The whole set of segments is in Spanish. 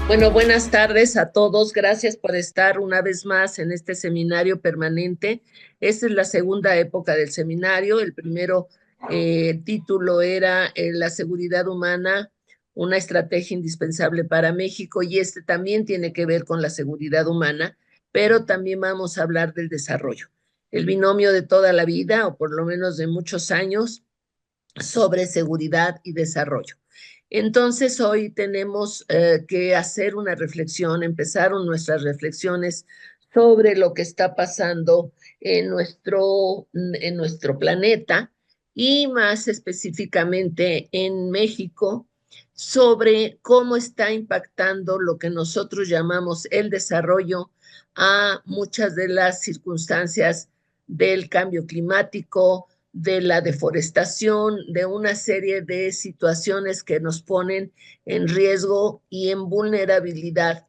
Bueno, buenas tardes a todos. Gracias por estar una vez más en este seminario permanente. Esta es la segunda época del seminario. El primero título era La seguridad humana, una estrategia indispensable para México, y este también tiene que ver con la seguridad humana, pero también vamos a hablar del desarrollo. El binomio de toda la vida, o por lo menos de muchos años, sobre seguridad y desarrollo. Entonces, hoy tenemos que hacer una reflexión, empezaron nuestras reflexiones sobre lo que está pasando en nuestro planeta y más específicamente en México, sobre cómo está impactando lo que nosotros llamamos el desarrollo a muchas de las circunstancias del cambio climático, de la deforestación, de una serie de situaciones que nos ponen en riesgo y en vulnerabilidad.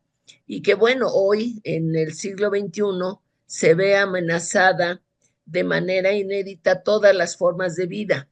Y que bueno, hoy en el siglo XXI se ve amenazada de manera inédita todas las formas de vida.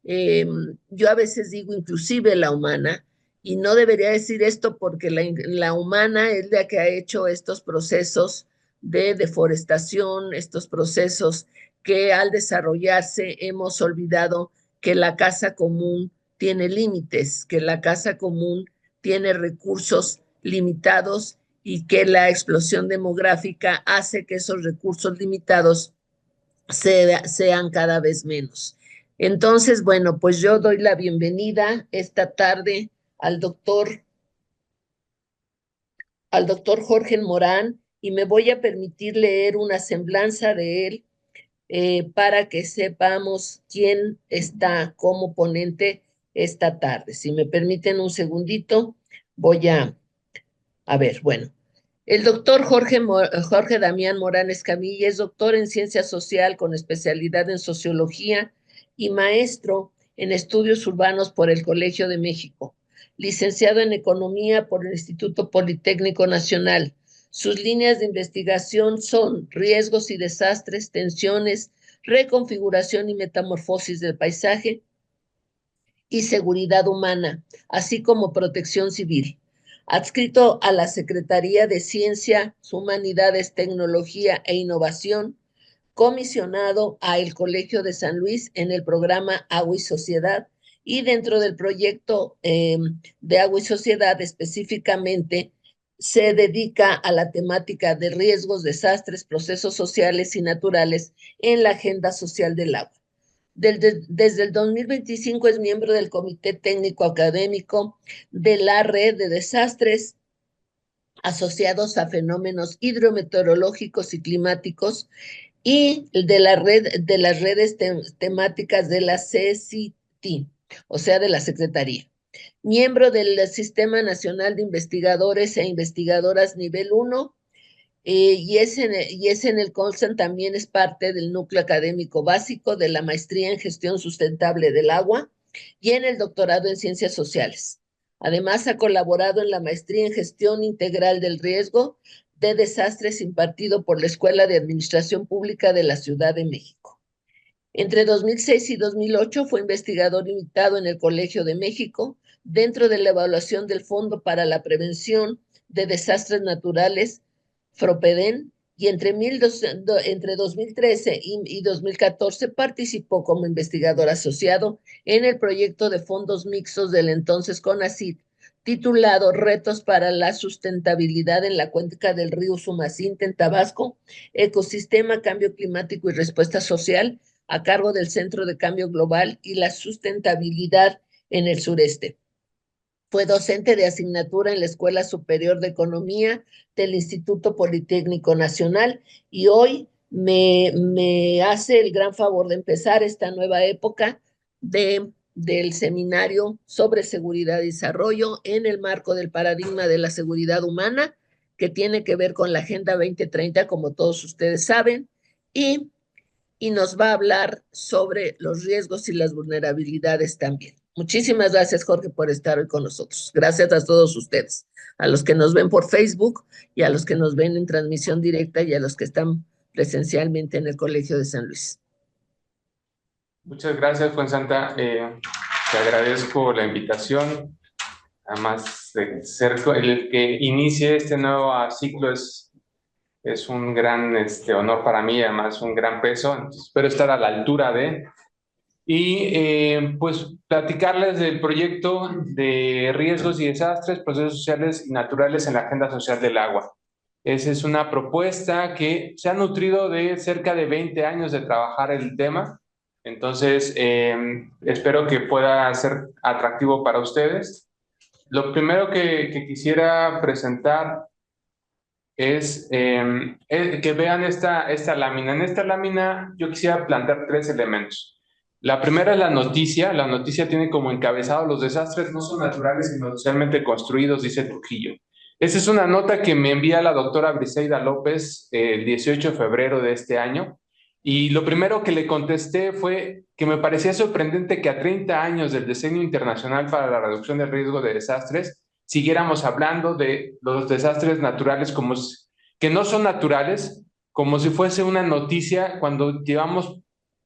Yo a veces digo inclusive la humana, y no debería decir esto porque la humana es la que ha hecho estos procesos de deforestación, estos procesos que al desarrollarse hemos olvidado que la casa común tiene límites, que la casa común tiene recursos limitados y que la explosión demográfica hace que esos recursos limitados sean cada vez menos. Entonces, bueno, pues yo doy la bienvenida esta tarde al doctor, al doctor Jorge Morán, y me voy a permitir leer una semblanza de él para que sepamos quién está como ponente esta tarde. Si me permiten un segundito, voy a ver, bueno. El doctor Jorge Damián Morán Escamilla es doctor en ciencia social con especialidad en sociología y maestro en estudios urbanos por el Colegio de México, licenciado en economía por el Instituto Politécnico Nacional. Sus líneas de investigación son riesgos y desastres, tensiones, reconfiguración y metamorfosis del paisaje y seguridad humana, así como protección civil. Adscrito a la Secretaría de Ciencia, Humanidades, Tecnología e Innovación, comisionado a el Colegio de San Luis en el programa Agua y Sociedad, y dentro del proyecto de Agua y Sociedad específicamente se dedica a la temática de riesgos, desastres, procesos sociales y naturales en la agenda social del agua. Desde el 2025 es miembro del Comité Técnico Académico de la Red de Desastres asociados a fenómenos hidrometeorológicos y climáticos y de la red de las redes temáticas de la CCT, o sea, de la Secretaría. Miembro del Sistema Nacional de Investigadores e Investigadoras Nivel 1, y es en el Colsan, también es parte del núcleo académico básico de la maestría en gestión sustentable del agua y en el doctorado en ciencias sociales. Además, ha colaborado en la maestría en gestión integral del riesgo de desastres impartido por la Escuela de Administración Pública de la Ciudad de México. Entre 2006 y 2008 fue investigador invitado en el Colegio de México dentro de la evaluación del Fondo para la Prevención de Desastres Naturales, FROPEDEN, y entre 2013 y 2014 participó como investigador asociado en el proyecto de fondos mixtos del entonces CONACYT, titulado Retos para la Sustentabilidad en la Cuenca del Río Sumacinte en Tabasco, Ecosistema, Cambio Climático y Respuesta Social, a cargo del Centro de Cambio Global y la Sustentabilidad en el Sureste. Fue docente de asignatura en la Escuela Superior de Economía del Instituto Politécnico Nacional, y hoy me hace el gran favor de empezar esta nueva época del seminario sobre seguridad y desarrollo en el marco del paradigma de la seguridad humana, que tiene que ver con la Agenda 2030, como todos ustedes saben, y nos va a hablar sobre los riesgos y las vulnerabilidades también. Muchísimas gracias, Jorge, por estar hoy con nosotros. Gracias a todos ustedes, a los que nos ven por Facebook y a los que nos ven en transmisión directa y a los que están presencialmente en el Colegio de San Luis. Muchas gracias, Fuensanta. Te agradezco la invitación Además de ser el que inicie este nuevo ciclo es un gran honor para mí, además un gran peso. Entonces, espero estar a la altura de... Y pues platicarles del proyecto de riesgos y desastres, procesos sociales y naturales en la agenda social del agua. Esa es una propuesta que se ha nutrido de cerca de 20 años de trabajar el tema. Entonces, espero que pueda ser atractivo para ustedes. Lo primero que quisiera presentar es que vean esta lámina. En esta lámina yo quisiera plantear tres elementos. La primera es la noticia. La noticia tiene como encabezado: los desastres no son naturales sino socialmente construidos, dice Trujillo. Esa es una nota que me envía la doctora Briseida López el 18 de febrero de este año. Y lo primero que le contesté fue que me parecía sorprendente que a 30 años del Diseño Internacional para la Reducción del Riesgo de Desastres siguiéramos hablando de los desastres naturales como que no son naturales, como si fuese una noticia, cuando llevamos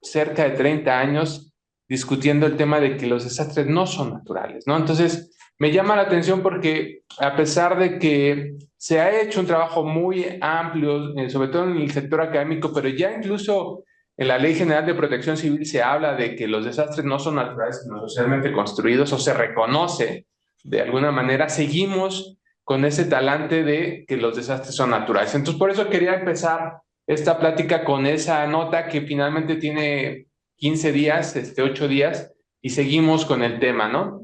cerca de 30 años discutiendo el tema de que los desastres no son naturales, ¿no? Entonces, me llama la atención porque a pesar de que se ha hecho un trabajo muy amplio, sobre todo en el sector académico, pero ya incluso en la Ley General de Protección Civil se habla de que los desastres no son naturales, sino socialmente construidos, o se reconoce de alguna manera, seguimos con ese talante de que los desastres son naturales. Entonces, por eso quería empezar esta plática con esa nota que finalmente tiene 15 días, 8 días, y seguimos con el tema, ¿no?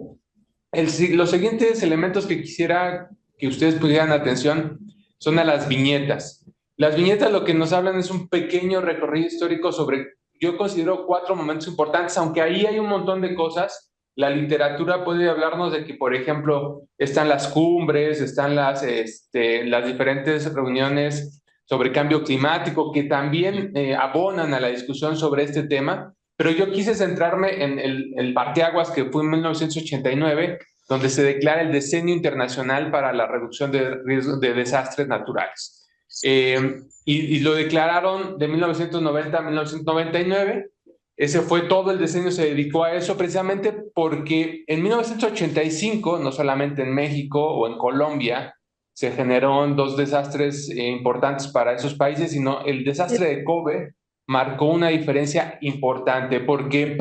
Los siguientes elementos que quisiera que ustedes pusieran atención son a las viñetas. Las viñetas lo que nos hablan es un pequeño recorrido histórico sobre, yo considero, 4 momentos importantes, aunque ahí hay un montón de cosas. La literatura puede hablarnos de que, por ejemplo, están las cumbres, están las diferentes reuniones sobre cambio climático que también abonan a la discusión sobre este tema, pero yo quise centrarme en el parteaguas que fue en 1989, donde se declara el Decenio Internacional para la Reducción de Riesgos de Desastres Naturales. Y lo declararon de 1990 a 1999. Ese fue todo el decenio, se dedicó a eso precisamente porque en 1985, no solamente en México o en Colombia, se generaron 2 desastres importantes para esos países, sino el desastre de Kobe marcó una diferencia importante porque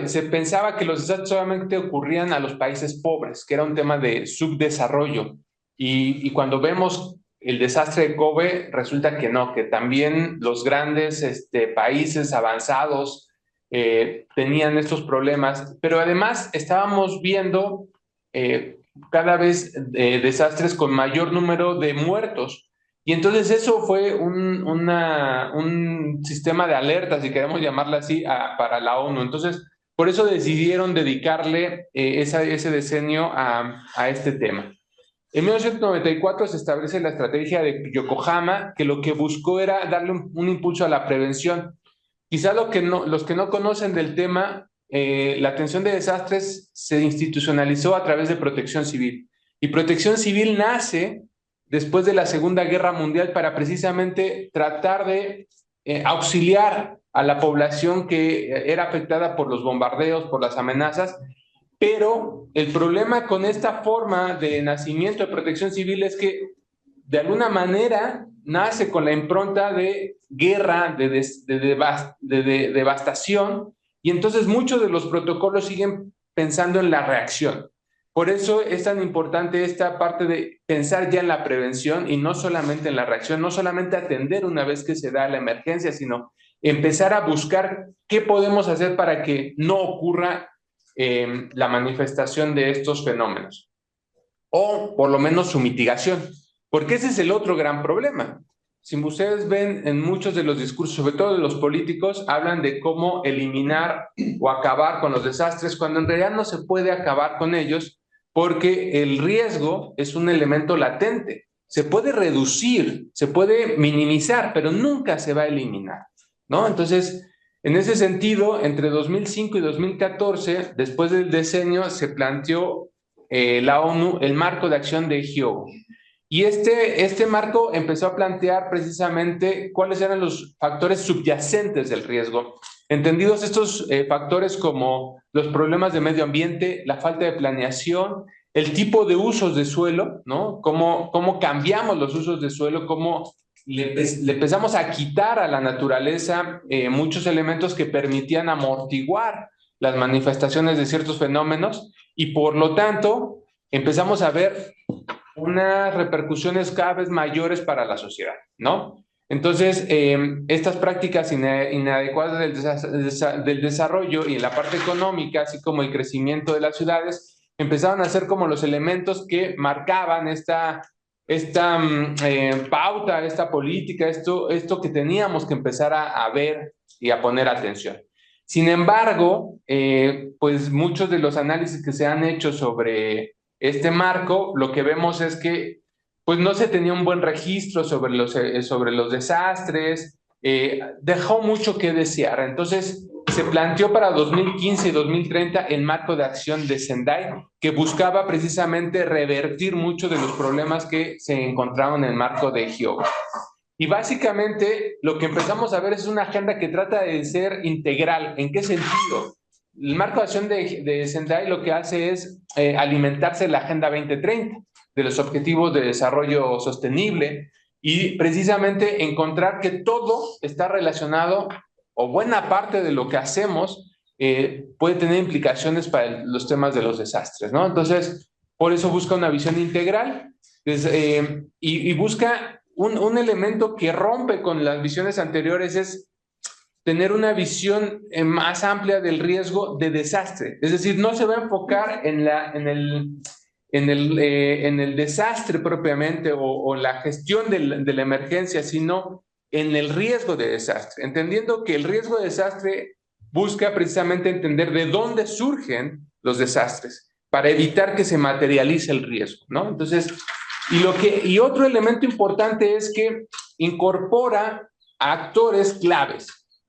se pensaba que los desastres solamente ocurrían a los países pobres, que era un tema de subdesarrollo. Y cuando vemos el desastre de Kobe, resulta que no, que también los grandes países avanzados tenían estos problemas, pero además estábamos viendo cada vez desastres con mayor número de muertos. Y entonces eso fue un sistema de alerta, si queremos llamarla así, para la ONU. Entonces, por eso decidieron dedicarle ese decenio a este tema. En 1994 se establece la estrategia de Yokohama, que lo que buscó era darle un impulso a la prevención. Quizá los que no conocen del tema, la atención de desastres se institucionalizó a través de Protección Civil. Y Protección Civil nace después de la Segunda Guerra Mundial para precisamente tratar de auxiliar a la población que era afectada por los bombardeos, por las amenazas. Pero el problema con esta forma de nacimiento de Protección Civil es que de alguna manera nace con la impronta de guerra, de devastación, y entonces muchos de los protocolos siguen pensando en la reacción. Por eso es tan importante esta parte de pensar ya en la prevención y no solamente en la reacción, no solamente atender una vez que se da la emergencia, sino empezar a buscar qué podemos hacer para que no ocurra la manifestación de estos fenómenos, o por lo menos su mitigación, porque ese es el otro gran problema. Si ustedes ven en muchos de los discursos, sobre todo de los políticos, hablan de cómo eliminar o acabar con los desastres, cuando en realidad no se puede acabar con ellos, porque el riesgo es un elemento latente. Se puede reducir, se puede minimizar, pero nunca se va a eliminar, ¿no? Entonces, en ese sentido, entre 2005 y 2014, después del decenio, se planteó la ONU el marco de acción de Hyogo. Y este marco empezó a plantear precisamente cuáles eran los factores subyacentes del riesgo, entendidos estos factores como los problemas de medio ambiente, la falta de planeación, el tipo de usos de suelo, ¿no? Cómo cambiamos los usos de suelo, cómo le empezamos a quitar a la naturaleza muchos elementos que permitían amortiguar las manifestaciones de ciertos fenómenos y por lo tanto empezamos a ver unas repercusiones cada vez mayores para la sociedad, ¿no? Entonces, estas prácticas inadecuadas del desarrollo y en la parte económica, así como el crecimiento de las ciudades, empezaron a ser como los elementos que marcaban esta pauta, esta política, esto que teníamos que empezar a ver y a poner atención. Sin embargo, pues muchos de los análisis que se han hecho sobre este marco, lo que vemos es que pues no se tenía un buen registro sobre los desastres, dejó mucho que desear. Entonces se planteó para 2015 y 2030 el marco de acción de Sendai, que buscaba precisamente revertir muchos de los problemas que se encontraron en el marco de Hyogo. Y básicamente lo que empezamos a ver es una agenda que trata de ser integral. ¿En qué sentido? El marco de acción de Sendai lo que hace es alimentarse de la Agenda 2030, de los Objetivos de Desarrollo Sostenible, y precisamente encontrar que todo está relacionado, o buena parte de lo que hacemos puede tener implicaciones para los temas de los desastres, ¿no? Entonces, por eso busca una visión integral y busca un elemento que rompe con las visiones anteriores, es tener una visión más amplia del riesgo de desastre. Es decir, no se va a enfocar en el desastre propiamente o la gestión de la emergencia, sino en el riesgo de desastre, entendiendo que el riesgo de desastre busca precisamente entender de dónde surgen los desastres para evitar que se materialice el riesgo, ¿no? Entonces, y otro elemento importante es que incorpora a actores claves.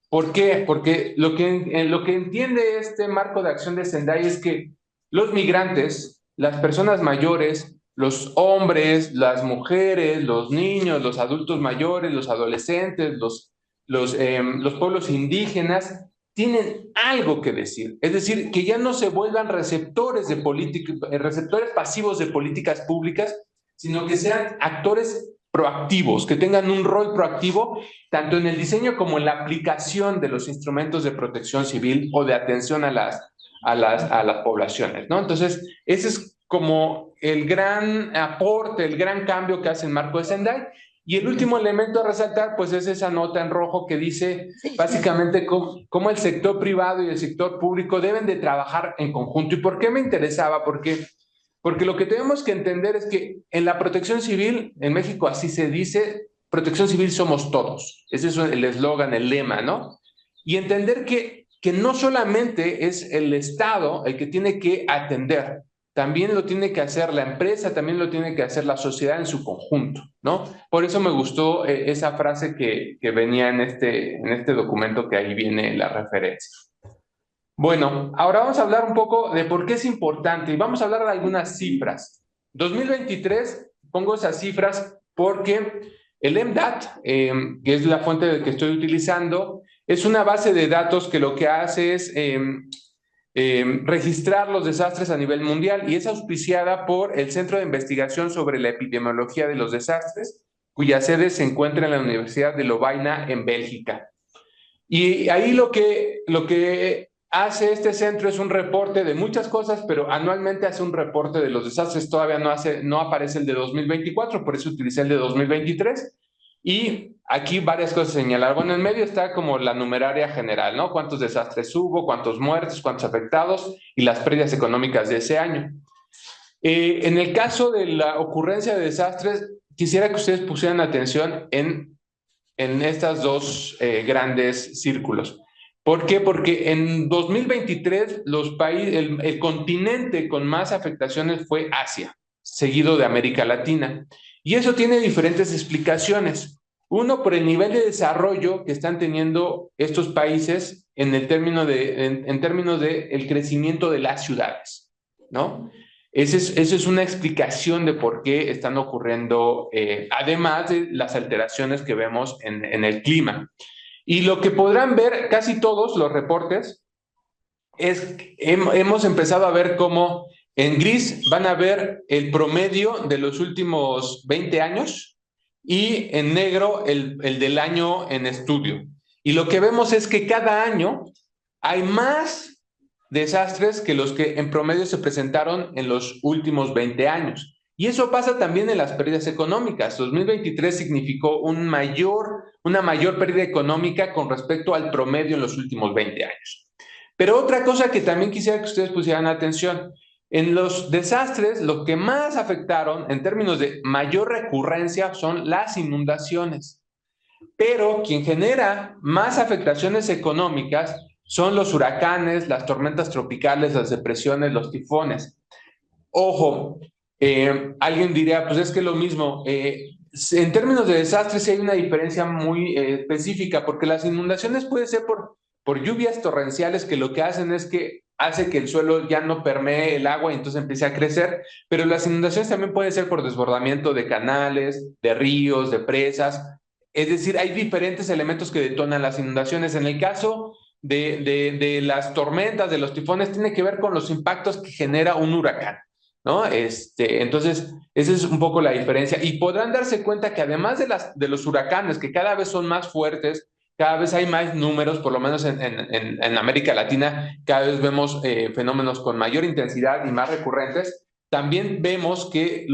¿Por qué? Porque lo que entiende este marco de acción de Sendai es que los migrantes, las personas mayores, los hombres, las mujeres, los niños, los adultos mayores, los adolescentes, los pueblos indígenas, tienen algo que decir. Es decir, que ya no se vuelvan receptores receptores pasivos de políticas públicas, sino que sean actores proactivos, que tengan un rol proactivo tanto en el diseño como en la aplicación de los instrumentos de protección civil o de atención a las poblaciones, ¿no? Entonces, ese es como el gran aporte, el gran cambio que hace el marco de Sendai. Y el último elemento a resaltar, pues es esa nota en rojo que dice básicamente cómo el sector privado y el sector público deben de trabajar en conjunto. ¿Y por qué me interesaba? Porque lo que tenemos que entender es que en la protección civil, en México así se dice, protección civil somos todos. Ese es el eslogan, el lema, ¿no? Y entender que no solamente es el Estado el que tiene que atender, también lo tiene que hacer la empresa, también lo tiene que hacer la sociedad en su conjunto, ¿no? Por eso me gustó esa frase que venía en este documento, que ahí viene la referencia. Bueno, ahora vamos a hablar un poco de por qué es importante y vamos a hablar de algunas cifras. 2023, pongo esas cifras porque el MDAT, que es la fuente que estoy utilizando, es una base de datos que lo que hace es registrar los desastres a nivel mundial y es auspiciada por el Centro de Investigación sobre la Epidemiología de los Desastres, cuya sede se encuentra en la Universidad de Lovaina en Bélgica. Y ahí lo que hace este centro es un reporte de muchas cosas, pero anualmente hace un reporte de los desastres. Todavía no aparece el de 2024, por eso utilicé el de 2023. Y aquí varias cosas señalar. Bueno, en medio está como la numeraria general, ¿no? Cuántos desastres hubo, cuántos muertos, cuántos afectados y las pérdidas económicas de ese año. En el caso de la ocurrencia de desastres, quisiera que ustedes pusieran atención en estas dos grandes círculos. ¿Por qué? Porque en 2023 el continente con más afectaciones fue Asia, seguido de América Latina. Y eso tiene diferentes explicaciones. Uno, por el nivel de desarrollo que están teniendo estos países en términos de el crecimiento de las ciudades, ¿no? Esa es una explicación de por qué están ocurriendo, además de las alteraciones que vemos en el clima. Y lo que podrán ver casi todos los reportes es que hemos empezado a ver cómo En gris van a ver el promedio de los últimos 20 años y en negro el del año en estudio. Y lo que vemos es que cada año hay más desastres que los que en promedio se presentaron en los últimos 20 años. Y eso pasa también en las pérdidas económicas. 2023 significó una mayor pérdida económica con respecto al promedio en los últimos 20 años. Pero otra cosa que también quisiera que ustedes pusieran atención, en los desastres, lo que más afectaron en términos de mayor recurrencia son las inundaciones. Pero quien genera más afectaciones económicas son los huracanes, las tormentas tropicales, las depresiones, los tifones. Ojo, alguien diría, pues es que lo mismo. En términos de desastres sí hay una diferencia muy específica, porque las inundaciones puede ser por lluvias torrenciales que lo que hacen es que hace que el suelo ya no permee el agua y entonces empiece a crecer, pero las inundaciones también pueden ser por desbordamiento de canales, de ríos, de presas. Es decir, hay diferentes elementos que detonan las inundaciones. En el caso de las tormentas, de los tifones, tiene que ver con los impactos que genera un huracán, ¿no? Entonces, esa es un poco la diferencia. Y podrán darse cuenta que además de los huracanes, que cada vez son más fuertes, cada vez hay más números, por lo menos en América Latina, cada vez vemos fenómenos con mayor intensidad y más recurrentes. También vemos que,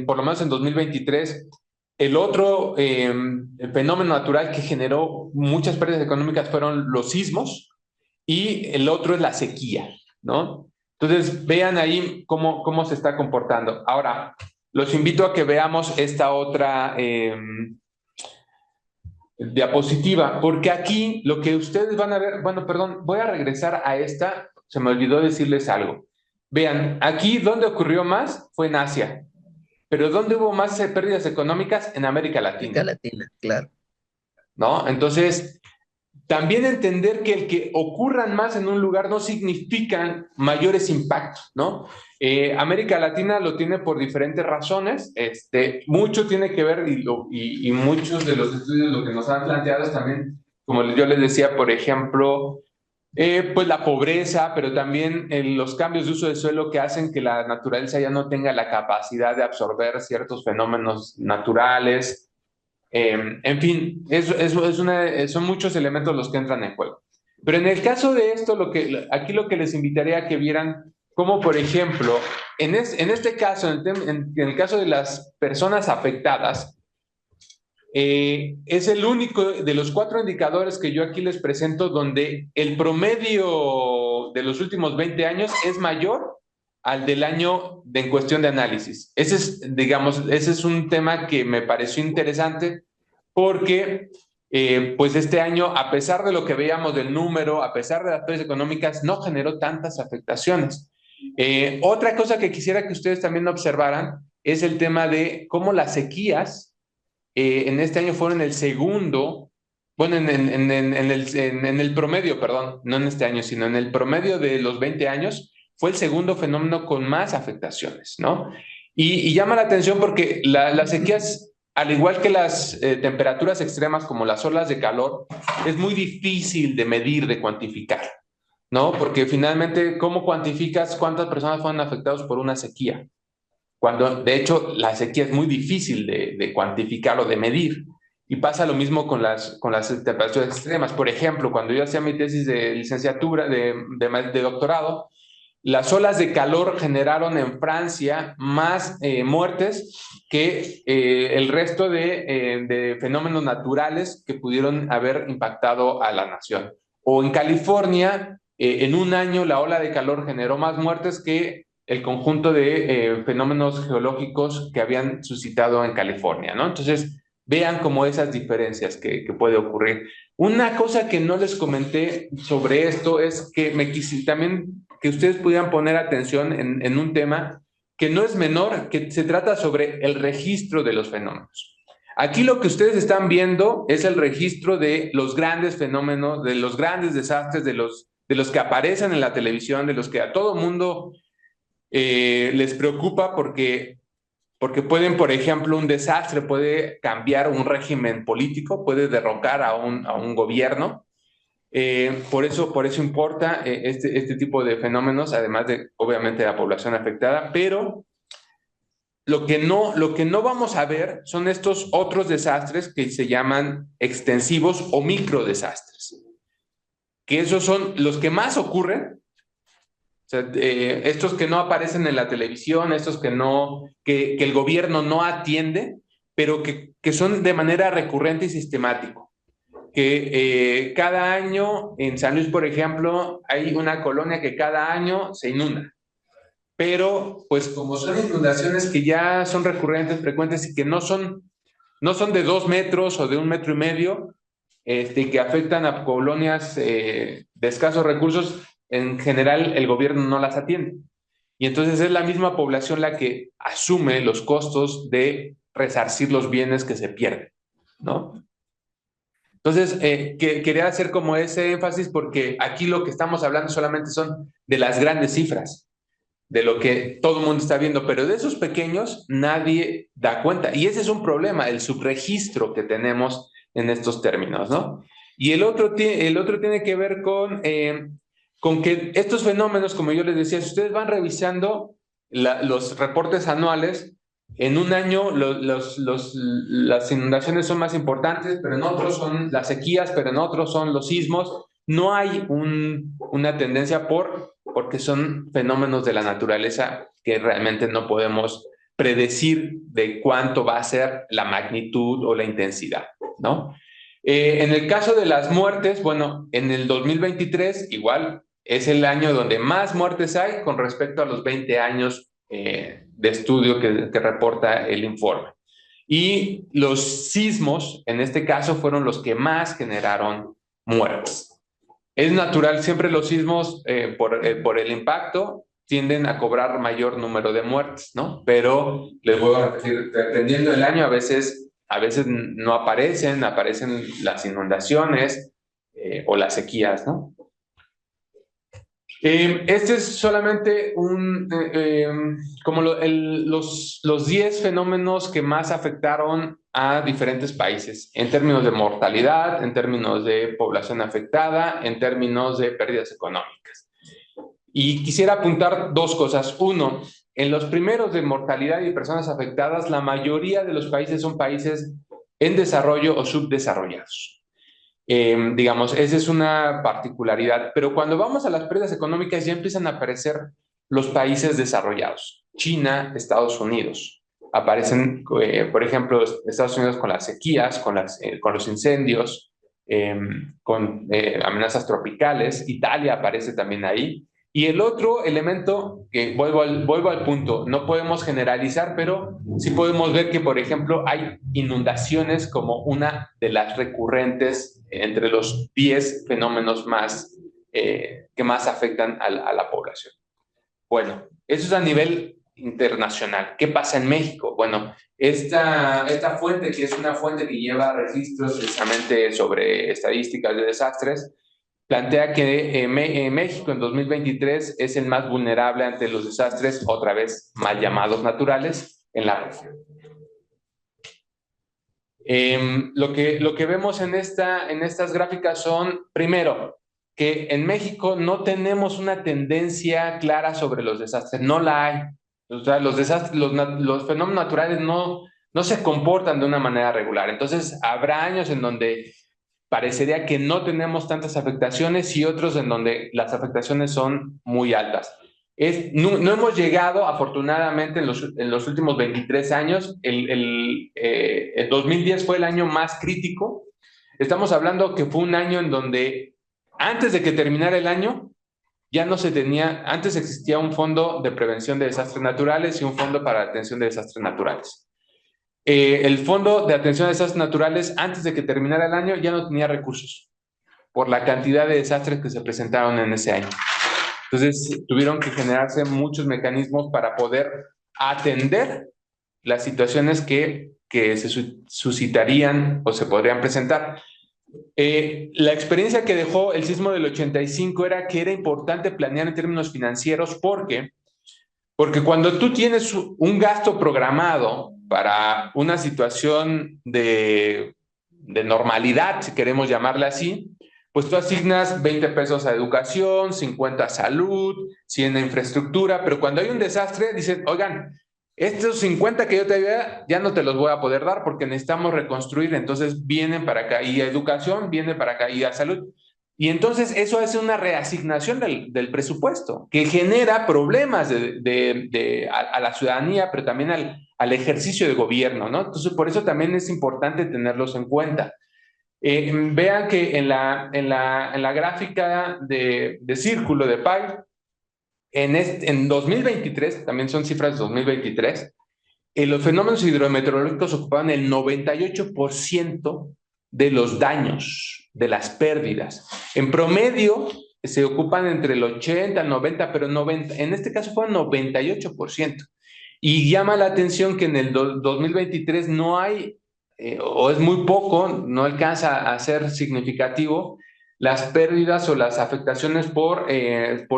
por lo menos en 2023, el otro fenómeno natural que generó muchas pérdidas económicas fueron los sismos y el otro es la sequía, ¿no? Entonces, vean ahí cómo se está comportando. Ahora, los invito a que veamos esta otra diapositiva, porque aquí lo que ustedes van a ver, bueno, perdón, voy a regresar a esta, se me olvidó decirles algo. Vean, aquí donde ocurrió más fue en Asia, pero ¿dónde hubo más pérdidas económicas? En América Latina. América Latina, claro. ¿No? Entonces, también entender que el que ocurran más en un lugar no significan mayores impactos, ¿no? América Latina lo tiene por diferentes razones, mucho tiene que ver y muchos de los estudios lo que nos han planteado es también, como yo les decía, por ejemplo, pues la pobreza, pero también los cambios de uso de suelo que hacen que la naturaleza ya no tenga la capacidad de absorber ciertos fenómenos naturales. En fin, son muchos elementos los que entran en juego. Pero en el caso de esto, aquí lo que les invitaría a que vieran, como por ejemplo, en este caso, en el caso de las personas afectadas, es el único de los 4 indicadores que yo aquí les presento donde el promedio de los últimos 20 años es mayor al del año en cuestión de análisis. Ese es un tema que me pareció interesante porque pues este año, a pesar de lo que veíamos del número, a pesar de las pérdidas económicas, no generó tantas afectaciones. Otra cosa que quisiera que ustedes también observaran es el tema de cómo las sequías en este año fueron el segundo, bueno, en el promedio, perdón, no en este año, sino en el promedio de los 20 años, fue el segundo fenómeno con más afectaciones, ¿no? Y llama la atención porque las sequías, al igual que las temperaturas extremas como las olas de calor, es muy difícil de medir, de cuantificar, ¿no? Porque finalmente, ¿cómo cuantificas cuántas personas fueron afectadas por una sequía? Cuando de hecho la sequía es muy difícil de cuantificar o de medir. Y pasa lo mismo con las temperaturas extremas. Por ejemplo, cuando yo hacía mi tesis de licenciatura, de doctorado, las olas de calor generaron en Francia más muertes que el resto de fenómenos naturales que pudieron haber impactado a la nación. O en California, en un año la ola de calor generó más muertes que el conjunto de fenómenos geológicos que habían suscitado en California, ¿no? Entonces, vean como esas diferencias que puede ocurrir. Una cosa que no les comenté sobre esto es que me quise también que ustedes pudieran poner atención en un tema que no es menor, que se trata sobre el registro de los fenómenos. Aquí lo que ustedes están viendo es el registro de los grandes fenómenos, de los grandes desastres, de los que aparecen en la televisión, de los que a todo mundo les preocupa porque pueden, por ejemplo, un desastre puede cambiar un régimen político, puede derrocar a un gobierno. Por eso importa este tipo de fenómenos, además de, obviamente, la población afectada, pero lo que no vamos a ver son estos otros desastres que se llaman extensivos o microdesastres, que esos son los que más ocurren. O sea, estos que no aparecen en la televisión, estos que el gobierno no atiende, pero que son de manera recurrente y sistemática. Que cada año en San Luis, por ejemplo, hay una colonia que cada año se inunda. Pero, pues como son inundaciones que ya son recurrentes, frecuentes y que no son de 2 metros o de 1,5 metros, que afectan a colonias de escasos recursos, en general el gobierno no las atiende. Y entonces es la misma población la que asume los costos de resarcir los bienes que se pierden, ¿no? Entonces, quería hacer como ese énfasis porque aquí lo que estamos hablando solamente son de las grandes cifras, de lo que todo el mundo está viendo, pero de esos pequeños nadie da cuenta. Y ese es un problema, el subregistro que tenemos en estos términos, ¿no? Y el otro tiene que ver con que estos fenómenos, como yo les decía, si ustedes van revisando los reportes anuales, en un año las inundaciones son más importantes, pero en otros son las sequías, pero en otros son los sismos. No hay una tendencia porque son fenómenos de la naturaleza que realmente no podemos predecir de cuánto va a ser la magnitud o la intensidad, ¿no? En el caso de las muertes, bueno, en el 2023 igual es el año donde más muertes hay con respecto a los 20 años de estudio que reporta el informe. Y los sismos, en este caso, fueron los que más generaron muertes. Es natural, siempre los sismos, por el impacto, tienden a cobrar mayor número de muertes, ¿no? Pero les vuelvo a repetir, dependiendo del año, a veces no aparecen las inundaciones o las sequías, ¿no? Este es solamente como los 10 fenómenos que más afectaron a diferentes países, en términos de mortalidad, en términos de población afectada, en términos de pérdidas económicas. Y quisiera apuntar dos cosas. Uno, en los primeros de mortalidad y personas afectadas, la mayoría de los países son países en desarrollo o subdesarrollados. Digamos, esa es una particularidad, pero cuando vamos a las pérdidas económicas ya empiezan a aparecer los países desarrollados, China, Estados Unidos. Aparecen, por ejemplo, Estados Unidos con las sequías, con los incendios, con amenazas tropicales. Italia aparece también ahí. Y el otro elemento, que vuelvo al punto, no podemos generalizar, pero sí podemos ver que, por ejemplo, hay inundaciones como una de las recurrentes entre los 10 fenómenos que más afectan a la población. Bueno, eso es a nivel internacional. ¿Qué pasa en México? Bueno, esta fuente, que es una fuente que lleva registros precisamente sobre estadísticas de desastres, plantea que México en 2023 es el más vulnerable ante los desastres, otra vez mal llamados naturales, en la región. Lo que vemos en estas gráficas son, primero, que en México no tenemos una tendencia clara sobre los desastres, no la hay. O sea, los fenómenos naturales no se comportan de una manera regular. Entonces, habrá años en donde parecería que no tenemos tantas afectaciones y otros en donde las afectaciones son muy altas. No hemos llegado, afortunadamente, en los últimos 23 años. El 2010 fue el año más crítico. Estamos hablando que fue un año en donde, antes de que terminara el año, ya no se tenía, antes existía un fondo de prevención de desastres naturales y un fondo para atención de desastres naturales. El Fondo de Atención a Desastres Naturales, antes de que terminara el año, ya no tenía recursos por la cantidad de desastres que se presentaron en ese año. Entonces, tuvieron que generarse muchos mecanismos para poder atender las situaciones que se suscitarían o se podrían presentar. La experiencia que dejó el sismo del 85 era que era importante planear en términos financieros porque cuando tú tienes un gasto programado para una situación de normalidad, si queremos llamarla así, pues tú asignas 20 pesos a educación, 50 a salud, 100 a infraestructura, pero cuando hay un desastre, dicen, oigan, estos 50 que yo te había, ya no te los voy a poder dar porque necesitamos reconstruir, entonces vienen para acá, y a educación viene para acá, y a salud. Y entonces eso es una reasignación del presupuesto que genera problemas a la ciudadanía, pero también al ejercicio de gobierno, ¿no? Entonces, por eso también es importante tenerlos en cuenta. Vean que en la gráfica de círculo de Pi, en 2023, también son cifras de 2023, los fenómenos hidrometeorológicos ocupaban el 98% de los daños, de las pérdidas. En promedio se ocupan entre el 80 al 90, pero 90, en este caso fue 98%. Y llama la atención que en el 2023 no hay, o es muy poco, no alcanza a ser significativo, las pérdidas o las afectaciones por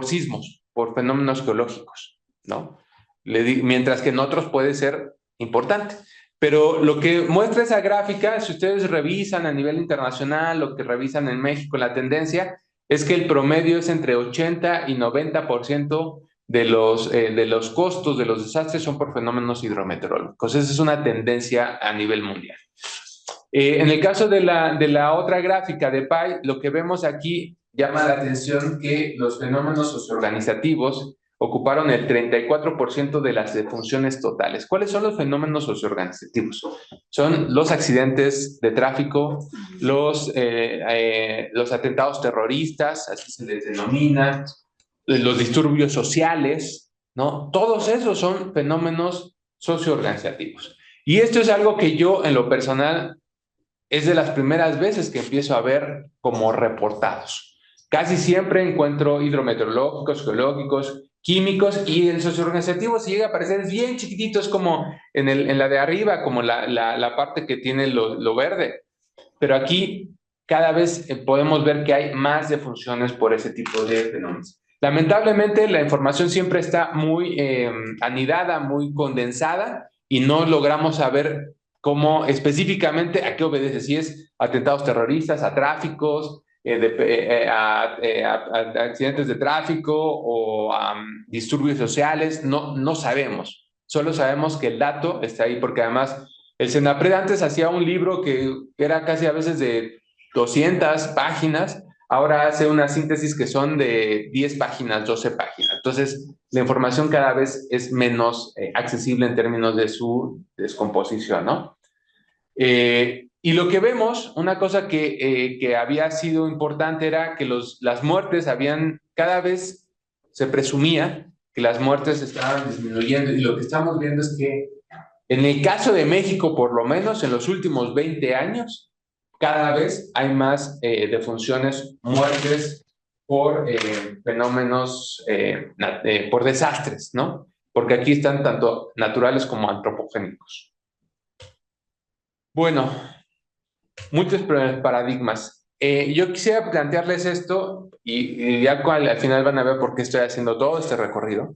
sismos, por fenómenos geológicos, ¿no? Mientras que en otros puede ser importante. Pero lo que muestra esa gráfica, si ustedes revisan a nivel internacional, lo que revisan en México, la tendencia es que el promedio es entre 80 y 90% de los costos de los desastres son por fenómenos hidrometeorológicos. Esa es una tendencia a nivel mundial. En el caso de la otra gráfica de Pi, lo que vemos aquí llama la atención que los fenómenos socioorganizativos ocuparon el 34% de las defunciones totales. ¿Cuáles son los fenómenos socioorganizativos? Son los accidentes de tráfico, los atentados terroristas, así se les denomina, los disturbios sociales, ¿no? Todos esos son fenómenos socioorganizativos. Y esto es algo que yo, en lo personal, es de las primeras veces que empiezo a ver como reportados. Casi siempre encuentro hidrometeorológicos, geológicos, químicos, y el socioorganizativo, si llega a aparecer, es bien chiquitito, es como en la de arriba, como la parte que tiene lo verde. Pero aquí cada vez podemos ver que hay más defunciones por ese tipo de fenómenos. Lamentablemente, la información siempre está muy anidada, muy condensada, y no logramos saber cómo específicamente a qué obedece, si es atentados terroristas, a tráficos, a accidentes de tráfico o a disturbios sociales, no sabemos. Solo sabemos que el dato está ahí, porque además el Senapred antes hacía un libro que era casi a veces de 200 páginas, ahora hace una síntesis que son de 10 páginas, 12 páginas. Entonces, la información cada vez es menos accesible en términos de su descomposición, ¿no? Y lo que vemos, una cosa que había sido importante era que las muertes cada vez se presumía que las muertes estaban disminuyendo, y lo que estamos viendo es que en el caso de México, por lo menos en los últimos 20 años, cada vez hay más defunciones, muertes por fenómenos, por desastres, ¿no? Porque aquí están tanto naturales como antropogénicos. Bueno, muchos paradigmas. Yo quisiera plantearles esto, y ya al final van a ver por qué estoy haciendo todo este recorrido.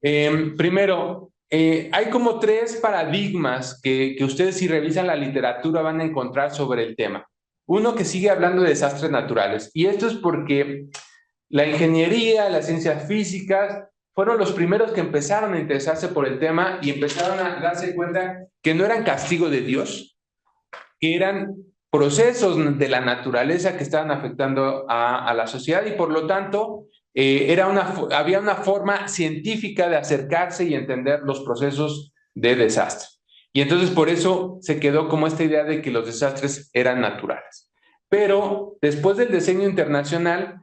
Primero, hay como 3 paradigmas que ustedes, si revisan la literatura, van a encontrar sobre el tema. Uno que sigue hablando de desastres naturales, y esto es porque la ingeniería, las ciencias físicas fueron los primeros que empezaron a interesarse por el tema y empezaron a darse cuenta que no eran castigo de Dios, que eran procesos de la naturaleza que estaban afectando a la sociedad, y por lo tanto había una forma científica de acercarse y entender los procesos de desastre. Y entonces por eso se quedó como esta idea de que los desastres eran naturales. Pero después del diseño internacional,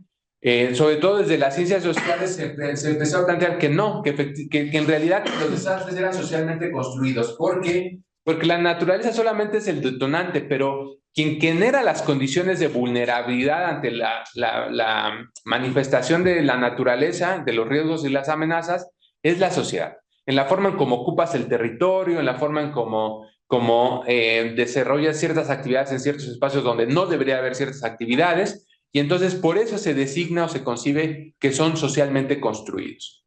sobre todo desde las ciencias sociales, se empezó a plantear que no, que en realidad los desastres eran socialmente construidos. ¿Por qué? Porque la naturaleza solamente es el detonante, pero quien genera las condiciones de vulnerabilidad ante la manifestación de la naturaleza, de los riesgos y las amenazas, es la sociedad. En la forma en cómo ocupas el territorio, en la forma en cómo desarrollas ciertas actividades en ciertos espacios donde no debería haber ciertas actividades, y entonces por eso se designa o se concibe que son socialmente construidos.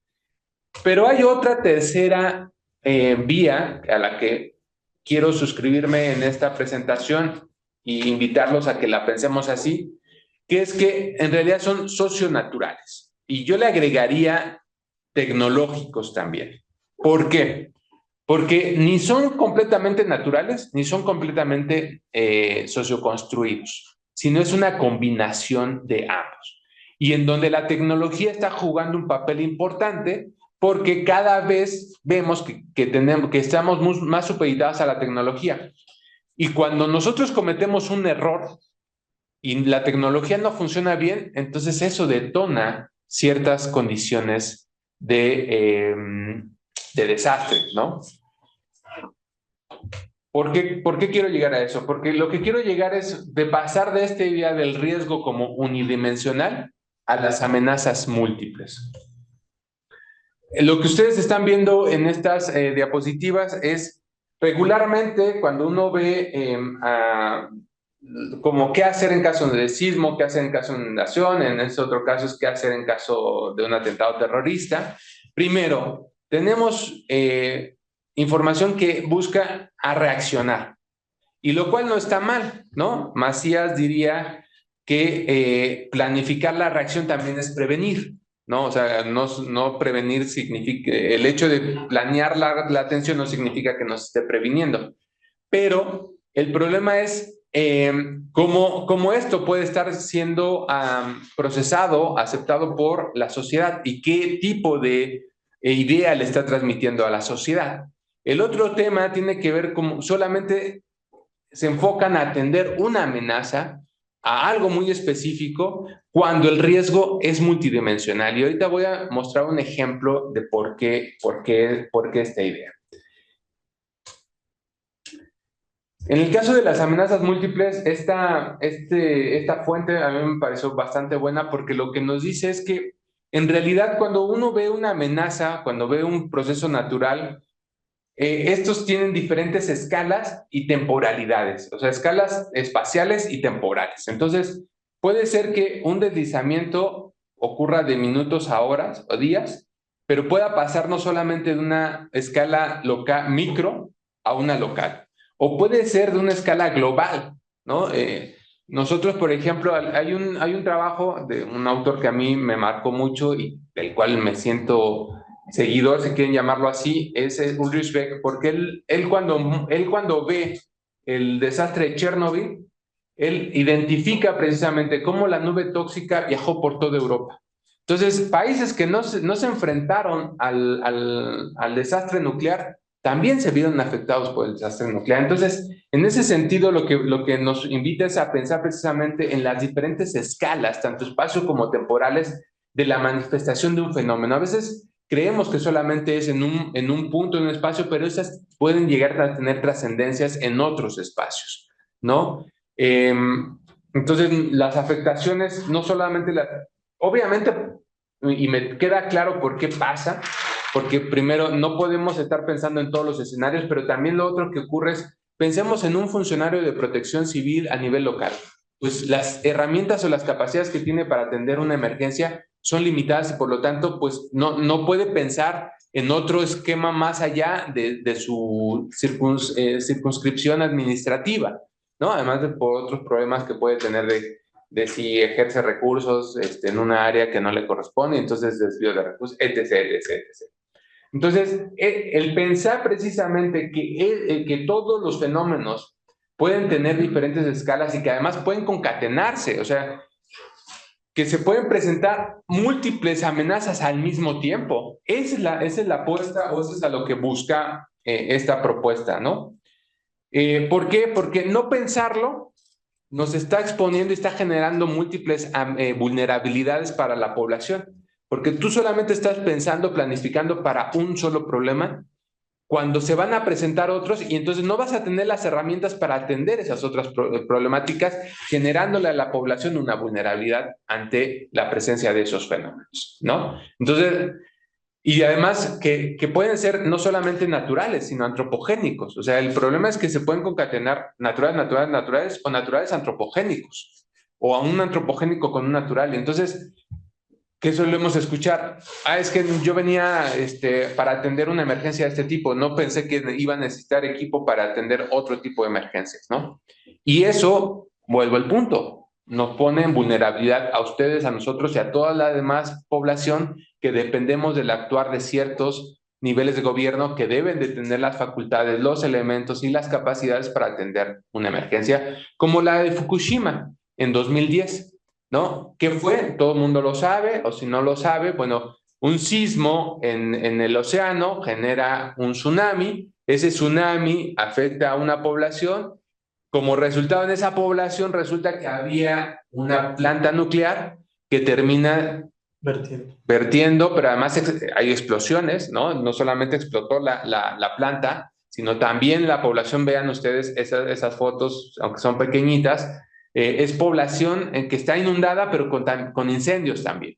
Pero hay otra tercera vía a la que quiero suscribirme en esta presentación y invitarlos a que la pensemos así, que es que en realidad son socionaturales. Y yo le agregaría tecnológicos también. ¿Por qué? Porque ni son completamente naturales, ni son completamente socioconstruidos, sino es una combinación de ambos. Y en donde la tecnología está jugando un papel importante, porque cada vez vemos que estamos más supeditados a la tecnología. Y cuando nosotros cometemos un error y la tecnología no funciona bien, entonces eso detona ciertas condiciones de desastre, ¿no? ¿Por qué quiero llegar a eso? Porque lo que quiero llegar es de pasar de esta idea del riesgo como unidimensional a las amenazas múltiples. Lo que ustedes están viendo en estas diapositivas es regularmente cuando uno ve como qué hacer en caso de sismo, qué hacer en caso de inundación, en este otro caso es qué hacer en caso de un atentado terrorista. Primero, tenemos información que busca a reaccionar, y lo cual no está mal, ¿no? Macías diría que planificar la reacción también es prevenir, ¿no? O sea, no prevenir significa, el hecho de planear la atención no significa que nos esté previniendo, pero el problema es cómo esto puede estar siendo procesado, aceptado por la sociedad y qué tipo de idea le está transmitiendo a la sociedad. El otro tema tiene que ver con solamente se enfocan a atender una amenaza, a algo muy específico, cuando el riesgo es multidimensional. Y ahorita voy a mostrar un ejemplo de por qué esta idea. En el caso de las amenazas múltiples, esta fuente a mí me pareció bastante buena porque lo que nos dice es que en realidad cuando uno ve una amenaza, cuando ve un proceso natural, estos tienen diferentes escalas y temporalidades, o sea, escalas espaciales y temporales. Entonces, puede ser que un deslizamiento ocurra de minutos a horas o días, pero pueda pasar no solamente de una escala local, micro a una local, o puede ser de una escala global, ¿no? Nosotros, por ejemplo, hay un trabajo de un autor que a mí me marcó mucho y del cual me siento seguidor, si quieren llamarlo así, es Ulrich Beck, porque él cuando ve el desastre de Chernobyl, él identifica precisamente cómo la nube tóxica viajó por toda Europa. Entonces, países que no se enfrentaron al desastre nuclear también se vieron afectados por el desastre nuclear. Entonces, en ese sentido, lo que nos invita es a pensar precisamente en las diferentes escalas, tanto espacio como temporales, de la manifestación de un fenómeno. A veces creemos que solamente es en un punto, en un espacio, pero esas pueden llegar a tener trascendencias en otros espacios, ¿no? Entonces, las afectaciones, no solamente obviamente, y me queda claro por qué pasa, porque primero no podemos estar pensando en todos los escenarios, pero también lo otro que ocurre es, pensemos en un funcionario de protección civil a nivel local. Pues las herramientas o las capacidades que tiene para atender una emergencia son limitadas y por lo tanto, pues no puede pensar en otro esquema más allá de su circunscripción administrativa, ¿no? Además de por otros problemas que puede tener de si ejerce recursos en una área que no le corresponde, entonces desvío de recursos, etc., etc., etc. Entonces, el pensar precisamente que todos los fenómenos pueden tener diferentes escalas y que además pueden concatenarse, o sea, que se pueden presentar múltiples amenazas al mismo tiempo. Esa es la apuesta o eso es a lo que busca esta propuesta, ¿no? ¿Por qué? Porque no pensarlo nos está exponiendo y está generando múltiples vulnerabilidades para la población, porque tú solamente estás pensando, planificando para un solo problema, cuando se van a presentar otros y entonces no vas a tener las herramientas para atender esas otras problemáticas, generándole a la población una vulnerabilidad ante la presencia de esos fenómenos, ¿no? Entonces, y además que pueden ser no solamente naturales, sino antropogénicos. O sea, el problema es que se pueden concatenar naturales o naturales antropogénicos, o a un antropogénico con un natural. Entonces, ¿qué solemos escuchar? Es que yo venía para atender una emergencia de este tipo, no pensé que iba a necesitar equipo para atender otro tipo de emergencias, ¿no? Y eso, vuelvo al punto, nos pone en vulnerabilidad a ustedes, a nosotros y a toda la demás población que dependemos del actuar de ciertos niveles de gobierno que deben de tener las facultades, los elementos y las capacidades para atender una emergencia como la de Fukushima en 2010, ¿no? ¿Qué fue? Todo el mundo lo sabe, o si no lo sabe, bueno, un sismo en el océano genera un tsunami, ese tsunami afecta a una población, como resultado en esa población resulta que había una planta nuclear que termina vertiendo, pero además hay explosiones, ¿no? No solamente explotó la planta, sino también la población, vean ustedes esas fotos, aunque son pequeñitas, es población en que está inundada, pero con incendios también.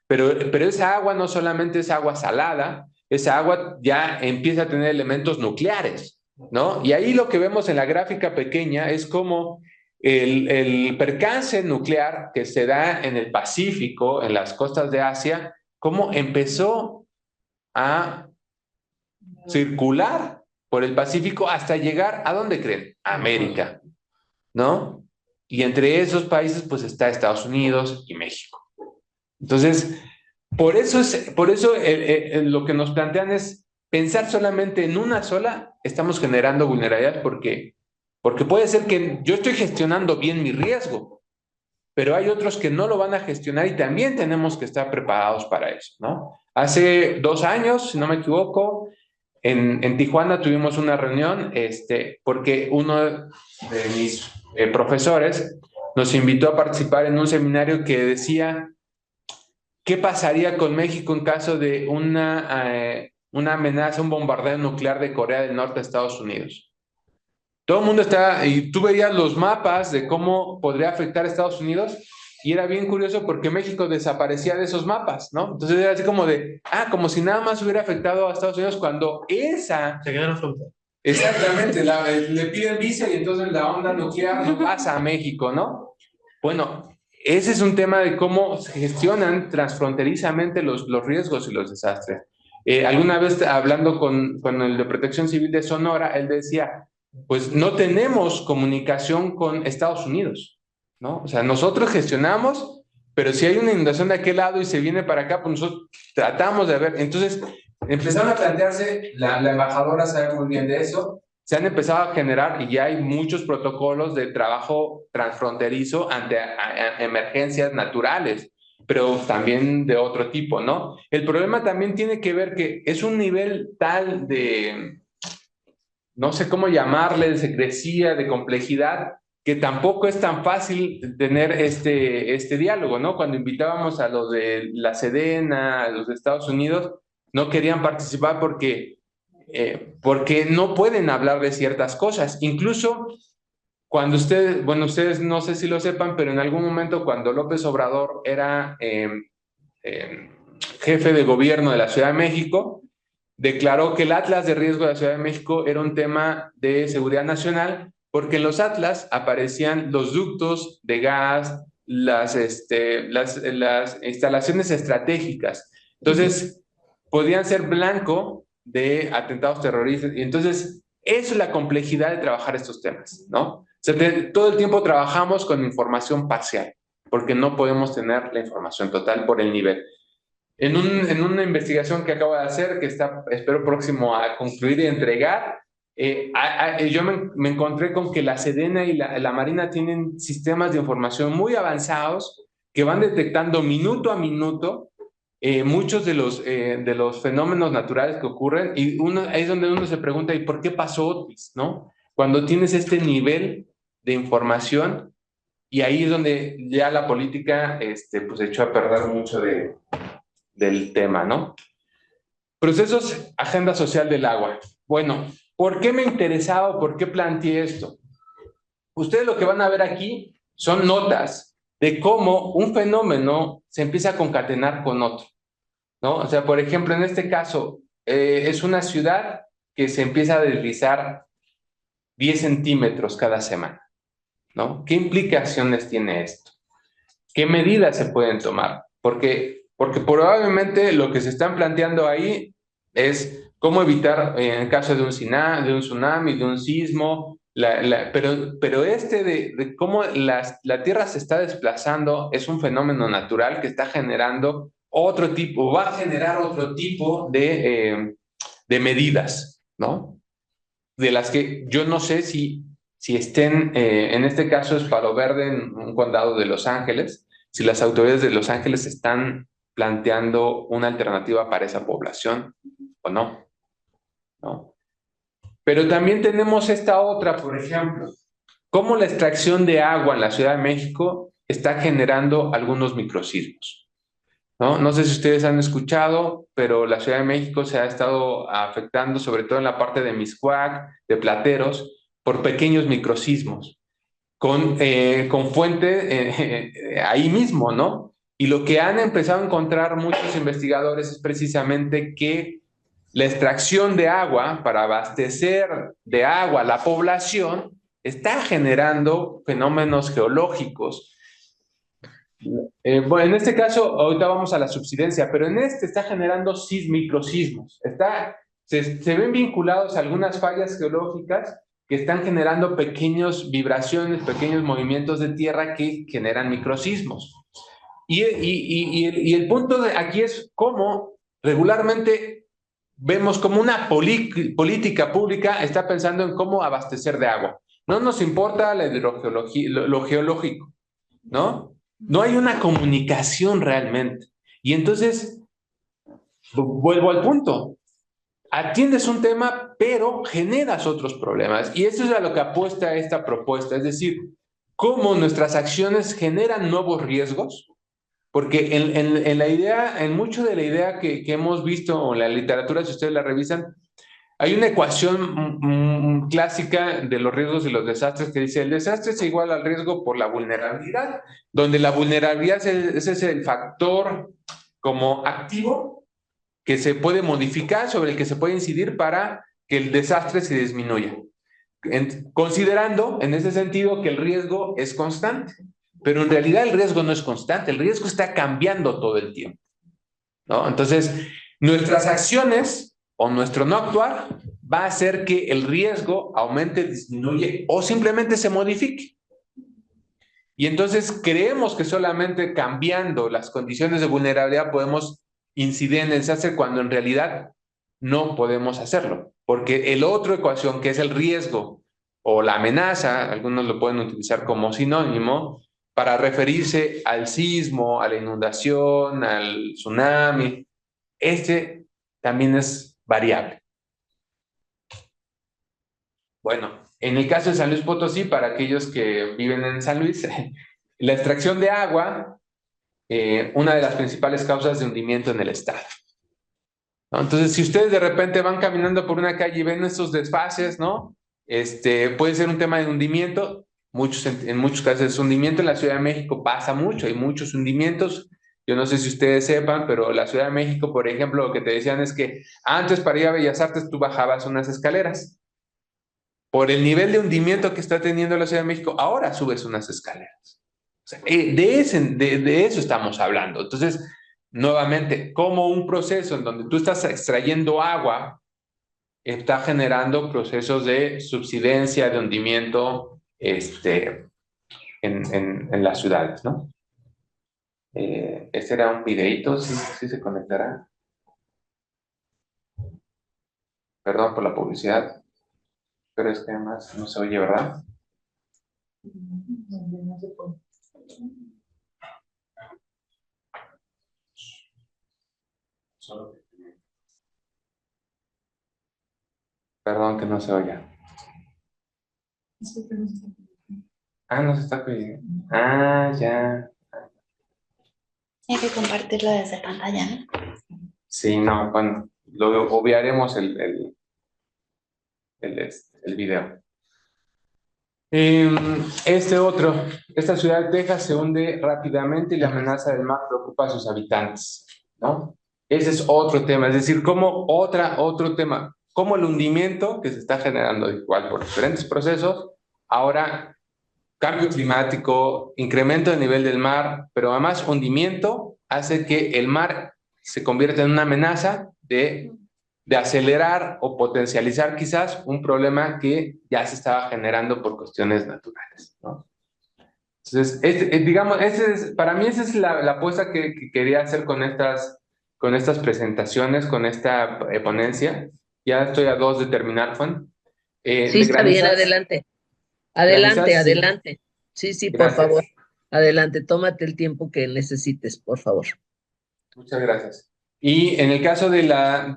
Pero esa agua no solamente es agua salada, esa agua ya empieza a tener elementos nucleares, ¿no? Y ahí lo que vemos en la gráfica pequeña es como el percance nuclear que se da en el Pacífico, en las costas de Asia, cómo empezó a circular por el Pacífico hasta llegar, ¿a dónde creen? A América, ¿no? Y entre esos países pues está Estados Unidos y México. Entonces, por eso lo que nos plantean es pensar solamente en una sola, estamos generando vulnerabilidad porque puede ser que yo estoy gestionando bien mi riesgo, pero hay otros que no lo van a gestionar y también tenemos que estar preparados para eso, ¿no? Hace 2 años, si no me equivoco, en Tijuana tuvimos una reunión, porque uno de mis profesores nos invitó a participar en un seminario que decía, ¿qué pasaría con México en caso de una amenaza, un bombardeo nuclear de Corea del Norte a Estados Unidos? Todo el mundo está, y tú veías los mapas de cómo podría afectar a Estados Unidos, y era bien curioso porque México desaparecía de esos mapas, ¿no? Entonces era así como de, como si nada más hubiera afectado a Estados Unidos cuando esa... Se quedaron frontera. Exactamente, le piden visa y entonces la onda nuclear no pasa a México, ¿no? Bueno, ese es un tema de cómo se gestionan transfronterizamente los riesgos y los desastres. Alguna vez hablando con el de Protección Civil de Sonora, él decía, pues no tenemos comunicación con Estados Unidos, ¿no? O sea, nosotros gestionamos, pero si hay una inundación de aquel lado y se viene para acá, pues nosotros tratamos de ver. Entonces, empezaron a plantearse, la embajadora sabe muy bien de eso, se han empezado a generar y ya hay muchos protocolos de trabajo transfronterizo ante emergencias naturales, pero también de otro tipo, ¿no? El problema también tiene que ver que es un nivel tal de, no sé cómo llamarle, de secrecía, de complejidad, que tampoco es tan fácil tener este diálogo, ¿no? Cuando invitábamos a los de la Sedena, a los de Estados Unidos, no querían participar porque no pueden hablar de ciertas cosas. Incluso cuando ustedes no sé si lo sepan, pero en algún momento cuando López Obrador era jefe de gobierno de la Ciudad de México, declaró que el Atlas de riesgo de la Ciudad de México era un tema de seguridad nacional, porque en los Atlas aparecían los ductos de gas, las instalaciones estratégicas. Entonces, podían ser blanco de atentados terroristas. Y entonces, eso es la complejidad de trabajar estos temas, ¿no? O sea, todo el tiempo trabajamos con información parcial, porque no podemos tener la información total por el nivel. En una investigación que acabo de hacer, que espero próximo a concluir y entregar, yo me encontré con que la Sedena y la Marina tienen sistemas de información muy avanzados que van detectando minuto a minuto muchos de los fenómenos naturales que ocurren, y ahí es donde uno se pregunta, ¿y por qué pasó Otis, no? Cuando tienes este nivel de información, y ahí es donde ya la política pues echó a perder mucho del tema, ¿no? Procesos, agenda social del agua. Bueno, ¿por qué me interesaba o por qué planteé esto? Ustedes lo que van a ver aquí son notas de cómo un fenómeno se empieza a concatenar con otro, ¿no? O sea, por ejemplo, en este caso, es una ciudad que se empieza a deslizar 10 centímetros cada semana, ¿no? ¿Qué implicaciones tiene esto? ¿Qué medidas se pueden tomar? Porque probablemente lo que se están planteando ahí es cómo evitar, en caso de un tsunami, de un sismo, pero de cómo la Tierra se está desplazando es un fenómeno natural que está generando otro tipo, va a generar otro tipo de medidas, ¿no? De las que yo no sé si estén, en este caso es Palo Verde, en un condado de Los Ángeles, si las autoridades de Los Ángeles están planteando una alternativa para esa población o no, ¿no? Pero también tenemos esta otra, por ejemplo, cómo la extracción de agua en la Ciudad de México está generando algunos microsismos, ¿no? No sé si ustedes han escuchado, pero la Ciudad de México se ha estado afectando, sobre todo en la parte de Mixcoac, de Plateros, por pequeños microsismos, con fuente ahí mismo, ¿no? Y lo que han empezado a encontrar muchos investigadores es precisamente que la extracción de agua para abastecer de agua a la población está generando fenómenos geológicos. Bueno, en este caso, ahorita vamos a la subsidencia, pero en este está generando microsismos. Se ven vinculados a algunas fallas geológicas que están generando pequeñas vibraciones, pequeños movimientos de tierra que generan microsismos. Y el punto de aquí es cómo regularmente vemos como una política pública está pensando en cómo abastecer de agua. No nos importa la hidrogeología, lo geológico, ¿no? No hay una comunicación realmente. Y entonces, vuelvo al punto. Atiendes un tema, pero generas otros problemas. Y eso es a lo que apuesta esta propuesta. Es decir, cómo nuestras acciones generan nuevos riesgos. Porque en la idea, en mucho de la idea que hemos visto en la literatura, si ustedes la revisan, hay una ecuación clásica de los riesgos y los desastres que dice, el desastre es igual al riesgo por la vulnerabilidad, donde la vulnerabilidad es el factor como activo que se puede modificar, sobre el que se puede incidir para que el desastre se disminuya. Considerando en ese sentido que el riesgo es constante, pero en realidad el riesgo no es constante, el riesgo está cambiando todo el tiempo, ¿no? Entonces, nuestras acciones o nuestro no actuar va a hacer que el riesgo aumente, disminuye o simplemente se modifique. Y entonces creemos que solamente cambiando las condiciones de vulnerabilidad podemos incidir en el desastre cuando en realidad no podemos hacerlo. Porque el otro ecuación, que es el riesgo o la amenaza, algunos lo pueden utilizar como sinónimo, para referirse al sismo, a la inundación, al tsunami, este también es variable. Bueno, en el caso de San Luis Potosí, para aquellos que viven en San Luis, la extracción de agua, una de las principales causas de hundimiento en el estado, ¿no? Entonces, si ustedes de repente van caminando por una calle y ven estos desfases, ¿no? Puede ser un tema de hundimiento. En muchos casos, hundimiento en la Ciudad de México pasa mucho, hay muchos hundimientos. Yo no sé si ustedes sepan, pero la Ciudad de México, por ejemplo, lo que te decían es que antes para ir a Bellas Artes tú bajabas unas escaleras. Por el nivel de hundimiento que está teniendo la Ciudad de México, ahora subes unas escaleras. O sea, de eso estamos hablando. Entonces, nuevamente, como un proceso en donde tú estás extrayendo agua, está generando procesos de subsidencia, de hundimiento en las ciudades, ¿no? Este era un videíto, sí se conectará. Perdón por la publicidad, pero es que además no se oye, ¿verdad? No se puede. Perdón que no se oya. Ah, no se está oyendo. Ah, ya. Hay que compartirlo desde pantalla, ¿no? Sí, no, bueno, lo obviaremos el video. Esta ciudad de Texas se hunde rápidamente y la amenaza del mar preocupa a sus habitantes, ¿no? Ese es otro tema, es decir, otro tema, como el hundimiento que se está generando igual por diferentes procesos, ahora cambio climático, incremento del nivel del mar, pero además hundimiento hace que el mar se convierta en una amenaza de de acelerar o potencializar quizás un problema que ya se estaba generando por cuestiones naturales, ¿no? Entonces, digamos, para mí esa es la apuesta que quería hacer con estas presentaciones, con esta ponencia. Ya estoy a 2 de terminar, Juan. Sí, está bien, adelante. Adelante, Granizas, sí. adelante. Sí, sí, por Gracias. favor. Adelante, tómate el tiempo que necesites, por favor. Muchas gracias. Y en el caso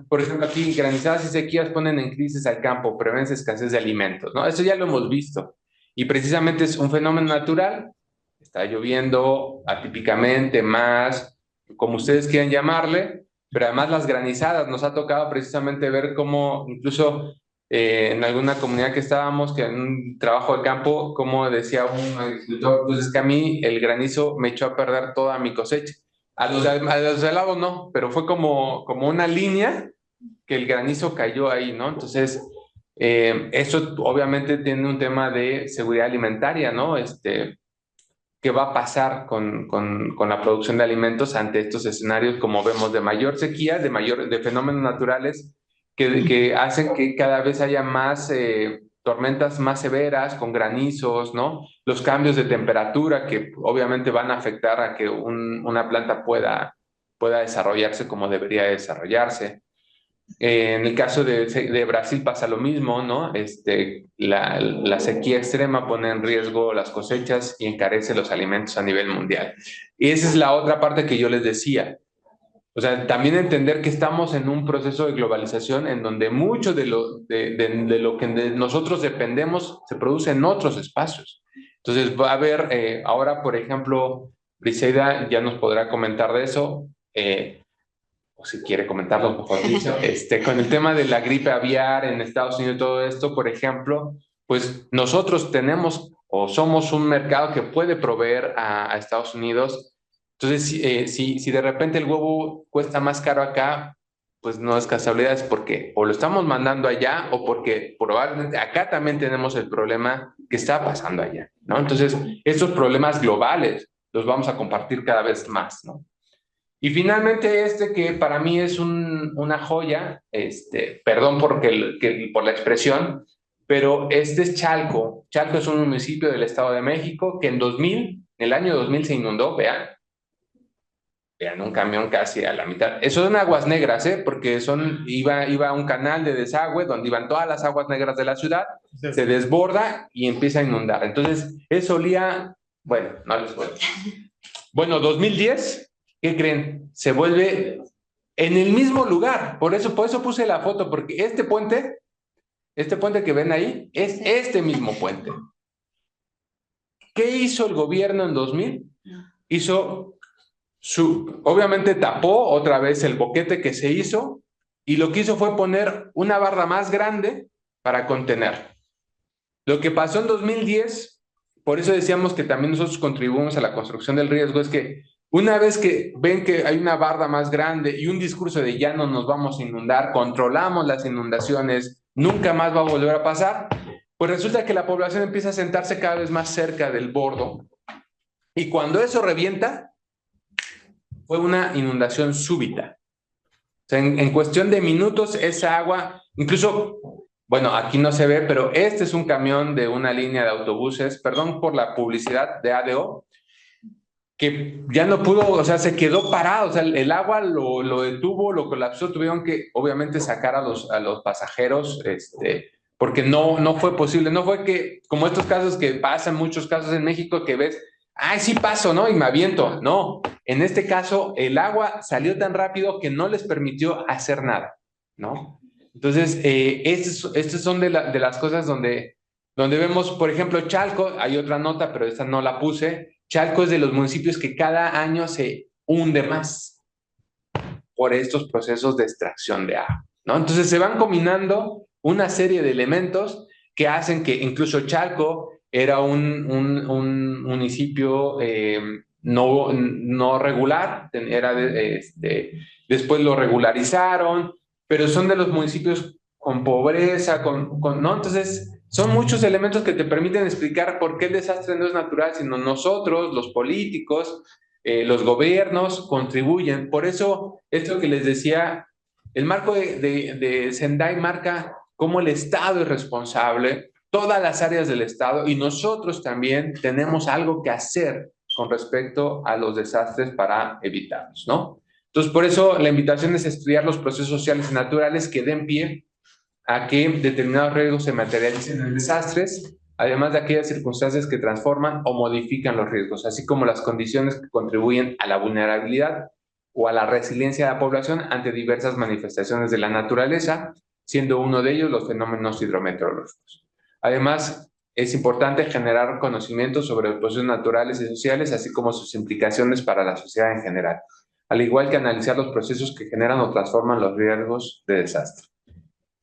por ejemplo, aquí granizadas y sequías ponen en crisis al campo, prevén escasez de alimentos, ¿no? Eso ya lo hemos visto. Y precisamente es un fenómeno natural. Está lloviendo atípicamente, más, como ustedes quieran llamarle, pero además las granizadas nos ha tocado precisamente ver cómo incluso en alguna comunidad que estábamos, que en un trabajo de campo, como decía un agricultor, pues es que a mí el granizo me echó a perder toda mi cosecha. A los de lado no, pero fue como una línea que el granizo cayó ahí, ¿no? Entonces, eso obviamente tiene un tema de seguridad alimentaria, ¿no? ¿Qué va a pasar con la producción de alimentos ante estos escenarios, como vemos, de mayor sequía, de fenómenos naturales que hacen que cada vez haya más tormentas más severas, con granizos, ¿no? Los cambios de temperatura que obviamente van a afectar a que una planta pueda desarrollarse como debería desarrollarse. En el caso de Brasil pasa lo mismo, ¿no? La sequía extrema pone en riesgo las cosechas y encarece los alimentos a nivel mundial. Y esa es la otra parte que yo les decía. O sea, también entender que estamos en un proceso de globalización en donde mucho de lo que nosotros dependemos se produce en otros espacios. Entonces va a haber, ahora por ejemplo, Briseida ya nos podrá comentar de eso, o si quiere comentarlo, mejor dicho, con el tema de la gripe aviar en Estados Unidos y todo esto, por ejemplo, pues nosotros tenemos o somos un mercado que puede proveer a Estados Unidos. Entonces, si de repente el huevo cuesta más caro acá, pues no es casualidad, es porque o lo estamos mandando allá o porque probablemente acá también tenemos el problema que está pasando allá, ¿no? Entonces, estos problemas globales los vamos a compartir cada vez más, ¿no? Y finalmente que para mí es una joya, perdón por la expresión, pero este es Chalco. Chalco es un municipio del Estado de México que en el año 2000 se inundó, vean un camión casi a la mitad. Eso son aguas negras, porque iba un canal de desagüe donde iban todas las aguas negras de la ciudad, se desborda y empieza a inundar. Entonces, eso olía, bueno, no les cuento. Bueno, 2010, ¿qué creen? Se vuelve en el mismo lugar. Por eso puse la foto, porque este puente que ven ahí, es este mismo puente. ¿Qué hizo el gobierno en 2000? Obviamente tapó otra vez el boquete que se hizo, y lo que hizo fue poner una barra más grande para contener. Lo que pasó en 2010, por eso decíamos que también nosotros contribuimos a la construcción del riesgo, es que una vez que ven que hay una barda más grande y un discurso de ya no nos vamos a inundar, controlamos las inundaciones, nunca más va a volver a pasar, pues resulta que la población empieza a sentarse cada vez más cerca del bordo. Y cuando eso revienta, fue una inundación súbita. O sea, en cuestión de minutos, esa agua, incluso, bueno, aquí no se ve, pero este es un camión de una línea de autobuses, perdón por la publicidad de ADO, que ya no pudo, o sea, se quedó parado, o sea, el agua lo detuvo, lo colapsó, tuvieron que obviamente sacar a los pasajeros, porque no fue posible, no fue que, como estos casos que pasan, muchos casos en México que ves, ay, sí paso, ¿no? Y me aviento, no, en este caso el agua salió tan rápido que no les permitió hacer nada, ¿no? Entonces, estas son de las cosas donde vemos, por ejemplo, Chalco, hay otra nota, pero esta no la puse. Chalco es de los municipios que cada año se hunde más por estos procesos de extracción de agua, ¿no? Entonces se van combinando una serie de elementos que hacen que incluso Chalco era un municipio no regular, después lo regularizaron, pero son de los municipios con pobreza, ¿no? Entonces, son muchos elementos que te permiten explicar por qué el desastre no es natural, sino nosotros, los políticos, los gobiernos, contribuyen. Por eso, esto que les decía, El marco de Sendai marca cómo el Estado es responsable, todas las áreas del Estado, y nosotros también tenemos algo que hacer con respecto a los desastres para evitarlos, ¿no? Entonces, por eso la invitación es estudiar los procesos sociales y naturales que den pie a que determinados riesgos se materialicen en desastres, además de aquellas circunstancias que transforman o modifican los riesgos, así como las condiciones que contribuyen a la vulnerabilidad o a la resiliencia de la población ante diversas manifestaciones de la naturaleza, siendo uno de ellos los fenómenos hidrometeorológicos. Además, es importante generar conocimientos sobre los procesos naturales y sociales, así como sus implicaciones para la sociedad en general, al igual que analizar los procesos que generan o transforman los riesgos de desastre.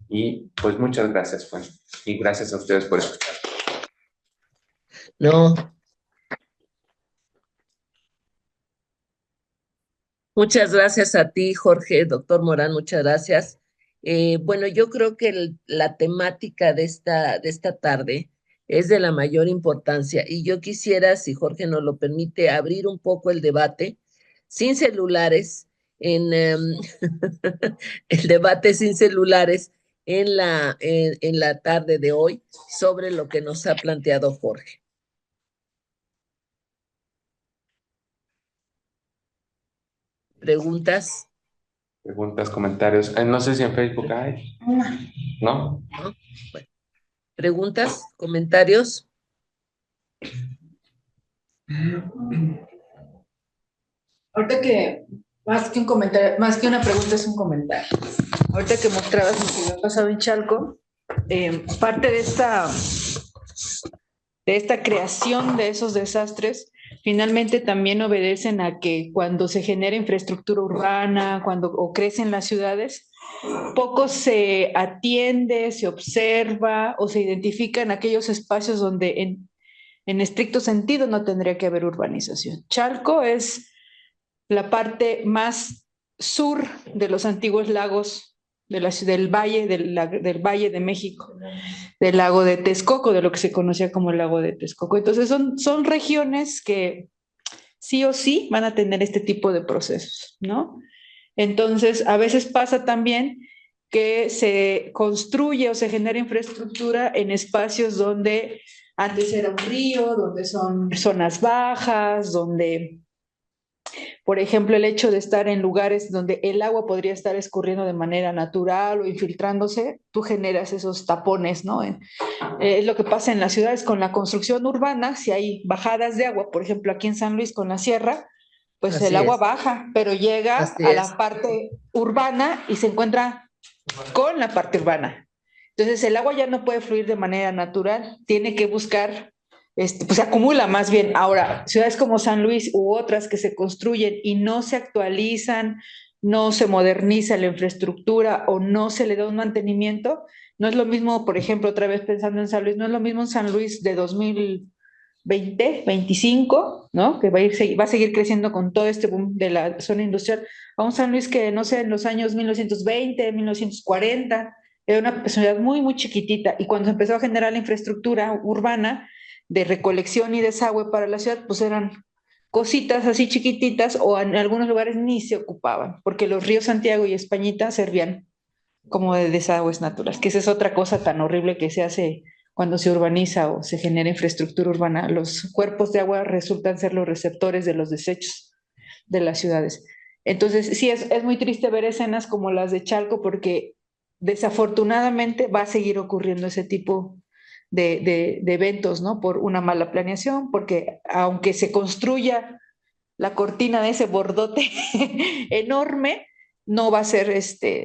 Y pues muchas gracias, pues, y gracias a ustedes por escuchar. No. Muchas gracias a ti, Jorge, doctor Morán, muchas gracias. Bueno, yo creo que la temática de esta tarde es de la mayor importancia y yo quisiera, si Jorge nos lo permite, abrir un poco el debate sin celulares, el debate sin celulares en la tarde de hoy sobre lo que nos ha planteado Jorge. ¿Preguntas? Preguntas, comentarios. No sé si en Facebook hay. ¿No? ¿No? Bueno, ¿preguntas? ¿Comentarios? Ahorita que más que un comentario, más que una pregunta es un comentario. Ahorita que mostrabas lo que había pasado en Chalco, parte de esta creación de esos desastres finalmente también obedecen a que cuando se genera infraestructura urbana, o crecen las ciudades, poco se atiende, se observa o se identifican aquellos espacios donde en estricto sentido no tendría que haber urbanización. Chalco es la parte más sur de los antiguos lagos del Valle de México, del lago de Texcoco, de lo que se conocía como el lago de Texcoco. Entonces son regiones que sí o sí van a tener este tipo de procesos, ¿no? Entonces, a veces pasa también que se construye o se genera infraestructura en espacios donde antes era un río, donde son zonas bajas, donde, por ejemplo, el hecho de estar en lugares donde el agua podría estar escurriendo de manera natural o infiltrándose, tú generas esos tapones, ¿no? Es lo que pasa en las ciudades con la construcción urbana, si hay bajadas de agua, por ejemplo, aquí en San Luis con la sierra, pues Así el agua es. baja, pero llega Así a es. la parte urbana y se encuentra con la parte urbana. Entonces el agua ya no puede fluir de manera natural, tiene que buscar, pues se acumula más bien. Ahora, ciudades como San Luis u otras que se construyen y no se actualizan, no se moderniza la infraestructura o no se le da un mantenimiento, no es lo mismo, por ejemplo, otra vez pensando en San Luis, no es lo mismo en San Luis de 2020, 25, ¿no? Que va a seguir creciendo con todo este boom de la zona industrial, a un San Luis que, no sé, en los años 1920, 1940, era una ciudad muy, muy chiquitita, y cuando se empezó a generar la infraestructura urbana de recolección y desagüe para la ciudad, pues eran cositas así chiquititas, o en algunos lugares ni se ocupaban, porque los ríos Santiago y Españita servían como de desagües naturales, que esa es otra cosa tan horrible que se hace cuando se urbaniza o se genera infraestructura urbana. Los cuerpos de agua resultan ser los receptores de los desechos de las ciudades. Entonces, sí, es muy triste ver escenas como las de Chalco, porque desafortunadamente va a seguir ocurriendo ese tipo de eventos, ¿no? Por una mala planeación, porque aunque se construya la cortina de ese bordote enorme, no va a ser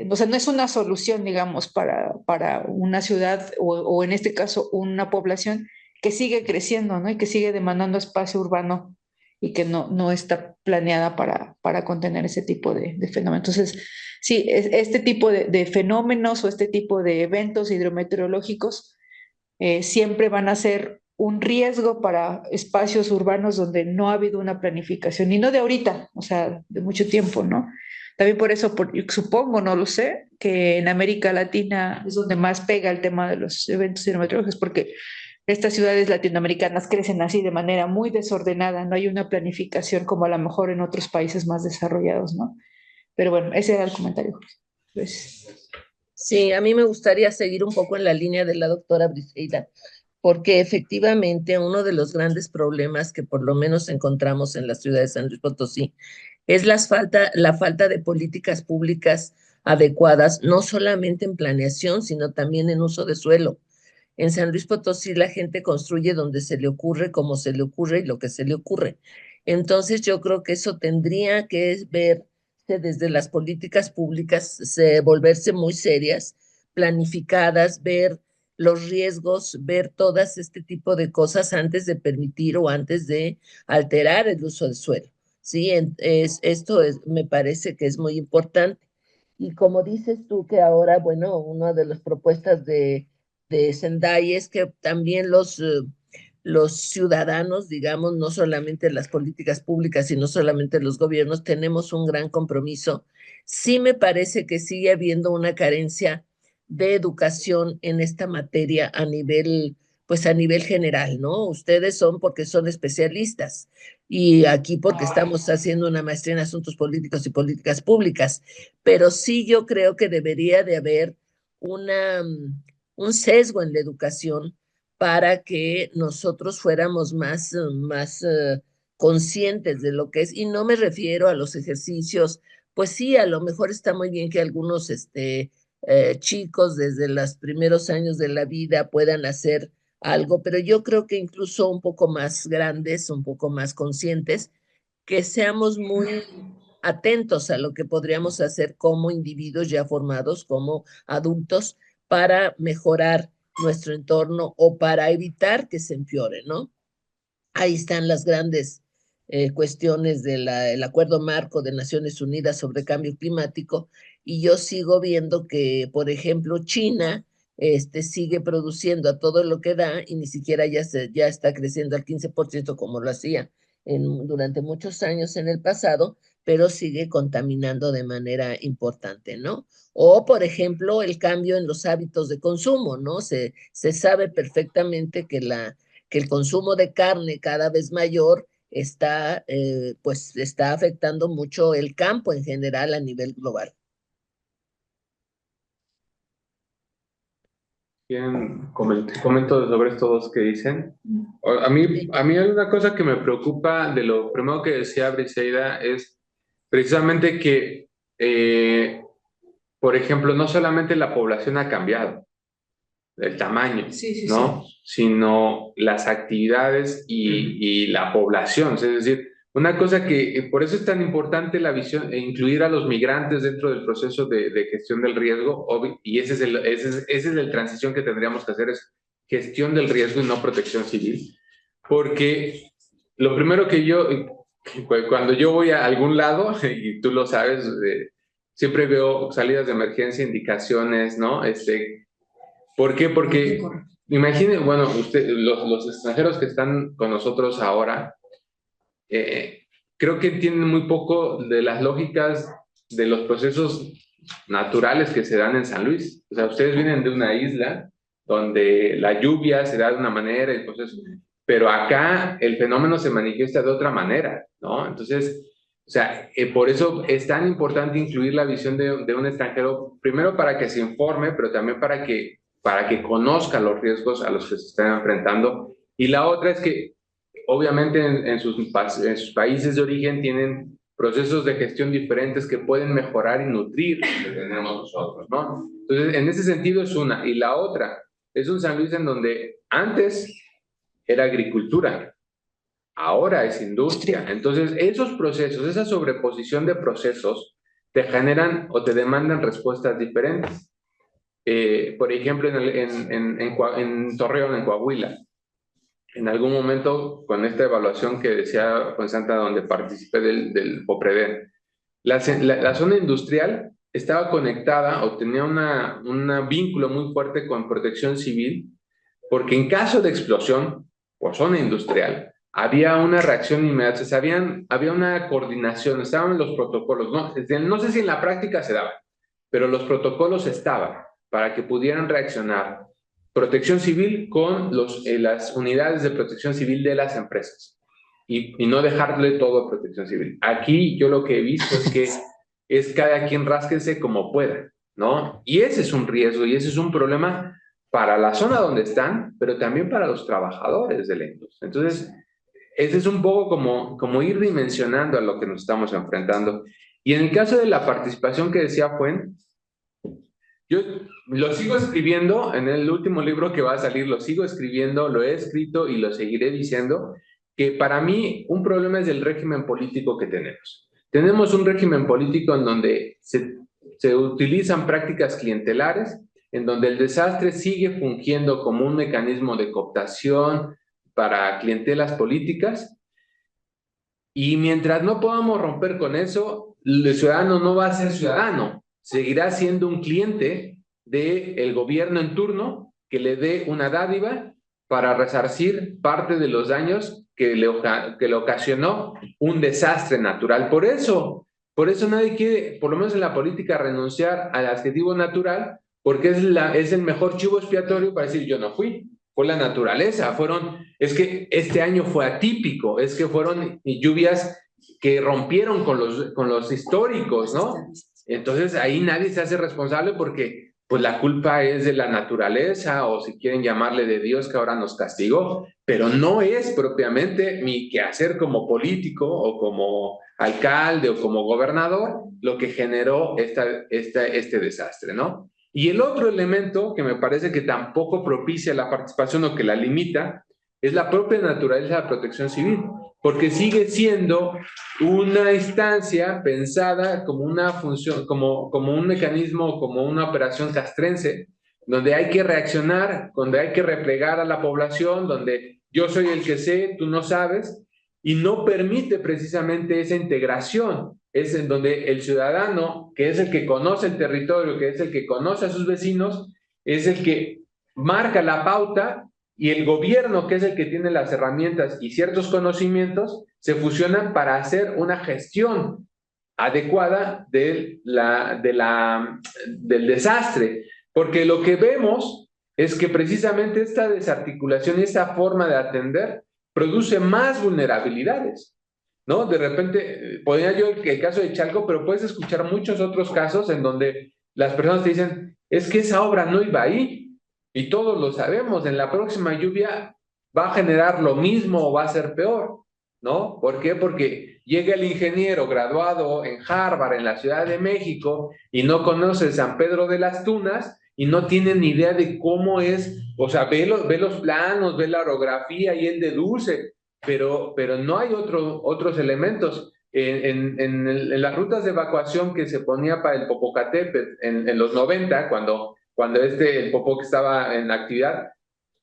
o sea, no es una solución, digamos, para una ciudad o en este caso una población que sigue creciendo, ¿no? Y que sigue demandando espacio urbano y que no está planeada para contener ese tipo de fenómenos. Entonces, sí, este tipo de fenómenos o este tipo de eventos hidrometeorológicos siempre van a ser un riesgo para espacios urbanos donde no ha habido una planificación, y no de ahorita, o sea, de mucho tiempo, ¿no? También por eso, supongo, no lo sé, que en América Latina es donde más pega el tema de los eventos hidrometeorológicos, porque estas ciudades latinoamericanas crecen así de manera muy desordenada, no hay una planificación como a lo mejor en otros países más desarrollados, ¿no? Pero bueno, ese era el comentario. Pues, Sí, a mí me gustaría seguir un poco en la línea de la doctora Briseida, porque efectivamente uno de los grandes problemas que por lo menos encontramos en la ciudad de San Luis Potosí es la falta de políticas públicas adecuadas, no solamente en planeación, sino también en uso de suelo. En San Luis Potosí la gente construye donde se le ocurre, como se le ocurre y lo que se le ocurre. Entonces yo creo que eso tendría que verse desde las políticas públicas, volverse muy serias, planificadas, ver los riesgos, ver todas este tipo de cosas antes de permitir o antes de alterar el uso del suelo. Sí, me parece que es muy importante. Y como dices tú que ahora, bueno, una de las propuestas de Sendai es que también los ciudadanos, digamos, no solamente las políticas públicas, sino solamente los gobiernos, tenemos un gran compromiso. Sí me parece que sigue habiendo una carencia de educación en esta materia a nivel, pues a nivel general, ¿no? Ustedes son porque son especialistas y aquí porque estamos haciendo una maestría en asuntos políticos y políticas públicas, pero sí yo creo que debería de haber una, un sesgo en la educación para que nosotros fuéramos más conscientes de lo que es, y no me refiero a los ejercicios, pues sí, a lo mejor está muy bien que algunos chicos desde los primeros años de la vida puedan hacer algo, pero yo creo que incluso un poco más grandes, un poco más conscientes, que seamos muy atentos a lo que podríamos hacer como individuos ya formados, como adultos, para mejorar nuestro entorno o para evitar que se empeore, ¿no? Ahí están las grandes cuestiones del Acuerdo Marco de Naciones Unidas sobre Cambio Climático, y yo sigo viendo que, por ejemplo, China sigue produciendo a todo lo que da y ni siquiera ya está creciendo al 15% como lo hacía durante muchos años en el pasado, pero sigue contaminando de manera importante, ¿no? O, por ejemplo, el cambio en los hábitos de consumo, ¿no? Se sabe perfectamente que el consumo de carne cada vez mayor pues está afectando mucho el campo en general a nivel global. Bien, comento sobre estos dos que dicen. Sí, A mí hay una cosa que me preocupa de lo primero que decía Briseida es precisamente que, por ejemplo, no solamente la población ha cambiado, el tamaño, sí, sí, ¿no? sí. Sino las actividades y la población. Es decir, una cosa que por eso es tan importante la visión, incluir a los migrantes dentro del proceso de gestión del riesgo, y ese es el transición que tendríamos que hacer, es gestión del riesgo y no protección civil. Porque lo primero que cuando yo voy a algún lado, y tú lo sabes, siempre veo salidas de emergencia, indicaciones, ¿no? ¿Por qué? Porque imaginen, bueno, los extranjeros que están con nosotros ahora, creo que entienden muy poco de las lógicas de los procesos naturales que se dan en San Luis. O sea, ustedes vienen de una isla donde la lluvia se da de una manera, el proceso, pero acá el fenómeno se manifiesta de otra manera, ¿no? Entonces, o sea, por eso es tan importante incluir la visión de un extranjero, primero para que se informe, pero también para que conozca los riesgos a los que se están enfrentando. Y la otra es que obviamente en sus países de origen tienen procesos de gestión diferentes que pueden mejorar y nutrir lo que tenemos nosotros, ¿no? Entonces, en ese sentido es una. Y la otra es un San Luis en donde antes era agricultura, ahora es industria. Entonces, esos procesos, esa sobreposición de procesos, te generan o te demandan respuestas diferentes. Por ejemplo, en Torreón, en Coahuila, en algún momento, con esta evaluación que decía Juan Santa, donde participé del POPREDEN, la zona industrial estaba conectada o tenía un vínculo muy fuerte con protección civil, porque en caso de explosión por zona industrial, había una reacción inmediata, había una coordinación, estaban los protocolos, no sé si en la práctica se daba, pero los protocolos estaban para que pudieran reaccionar protección civil con las unidades de protección civil de las empresas y no dejarle todo a protección civil. Aquí yo lo que he visto es que es cada quien rásquese como pueda. ¿no? Y ese es un riesgo y ese es un problema para la zona donde están, pero también para los trabajadores de la industria. Entonces, ese es un poco como ir dimensionando a lo que nos estamos enfrentando. Y en el caso de la participación que decía Fuen, yo lo sigo escribiendo, en el último libro que va a salir, lo sigo escribiendo, lo he escrito y lo seguiré diciendo, que para mí un problema es el régimen político que tenemos. Tenemos un régimen político en donde se utilizan prácticas clientelares, en donde el desastre sigue fungiendo como un mecanismo de cooptación para clientelas políticas, y mientras no podamos romper con eso, el ciudadano no va a ser ciudadano, seguirá siendo un cliente del gobierno en turno que le dé una dádiva para resarcir parte de los daños que le ocasionó un desastre natural. Por eso nadie quiere, por lo menos en la política, renunciar al adjetivo natural, porque es el mejor chivo expiatorio para decir yo no fui. Fue la naturaleza, es que este año fue atípico, es que fueron lluvias que rompieron con los históricos, ¿no? Entonces ahí nadie se hace responsable porque pues la culpa es de la naturaleza o si quieren llamarle de Dios que ahora nos castigó, pero no es propiamente mi quehacer como político o como alcalde o como gobernador lo que generó este desastre, ¿no? Y el otro elemento que me parece que tampoco propicia la participación o que la limita es la propia naturaleza de la protección civil, porque sigue siendo una instancia pensada como una función, como un mecanismo, como una operación castrense, donde hay que reaccionar, donde hay que replegar a la población, donde yo soy el que sé, tú no sabes, y no permite precisamente esa integración. Es en donde el ciudadano, que es el que conoce el territorio, que es el que conoce a sus vecinos, es el que marca la pauta y el gobierno, que es el que tiene las herramientas y ciertos conocimientos, se fusionan para hacer una gestión adecuada del desastre. Porque lo que vemos es que precisamente esta desarticulación y esta forma de atender produce más vulnerabilidades, ¿no? De repente, ponía yo el caso de Chalco, pero puedes escuchar muchos otros casos en donde las personas te dicen, es que esa obra no iba ahí, y todos lo sabemos, en la próxima lluvia va a generar lo mismo o va a ser peor, ¿no? ¿Por qué? Porque llega el ingeniero graduado en Harvard, en la Ciudad de México, y no conoce San Pedro de las Tunas, y no tiene ni idea de cómo es, o sea, ve los planos, ve la orografía y él deduce, pero no hay otros elementos. En las rutas de evacuación que se ponía para el Popocatépetl en los 90, cuando el Popoc estaba en actividad,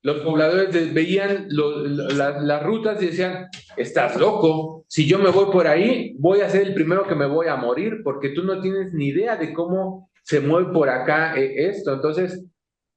los pobladores veían las rutas y decían, estás loco, si yo me voy por ahí, voy a ser el primero que me voy a morir, porque tú no tienes ni idea de cómo se mueve por acá esto. Entonces,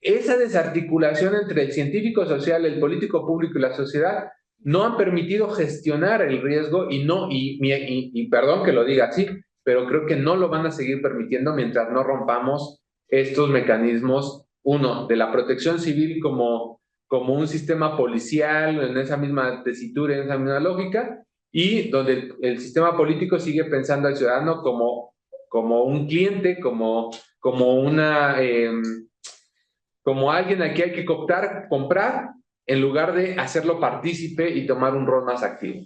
esa desarticulación entre el científico social, el político público y la sociedad no han permitido gestionar el riesgo y perdón que lo diga así, pero creo que no lo van a seguir permitiendo mientras no rompamos estos mecanismos, uno, de la protección civil como un sistema policial en esa misma tesitura, en esa misma lógica, y donde el sistema político sigue pensando al ciudadano como un cliente, como alguien a quien hay que comprar, en lugar de hacerlo partícipe y tomar un rol más activo.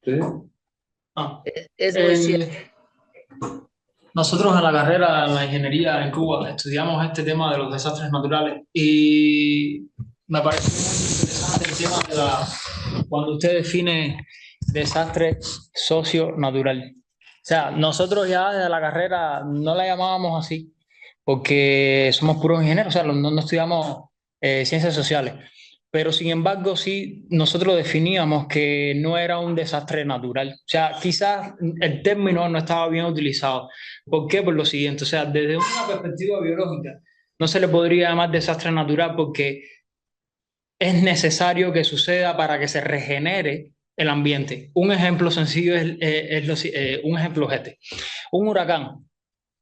¿Sí? Es muy cierto. Nosotros en la carrera, en la ingeniería en Cuba, estudiamos este tema de los desastres naturales y me parece muy interesante el tema cuando usted define desastre socio-natural. O sea, nosotros ya desde la carrera no la llamábamos así porque somos puros ingenieros, o sea, no estudiamos ciencias sociales. Pero sin embargo, sí, nosotros definíamos que no era un desastre natural. O sea, quizás el término no estaba bien utilizado. ¿Por qué? Por lo siguiente, o sea, desde una perspectiva biológica, no se le podría llamar desastre natural porque es necesario que suceda para que se regenere el ambiente. Un ejemplo sencillo un ejemplo es este. Un huracán.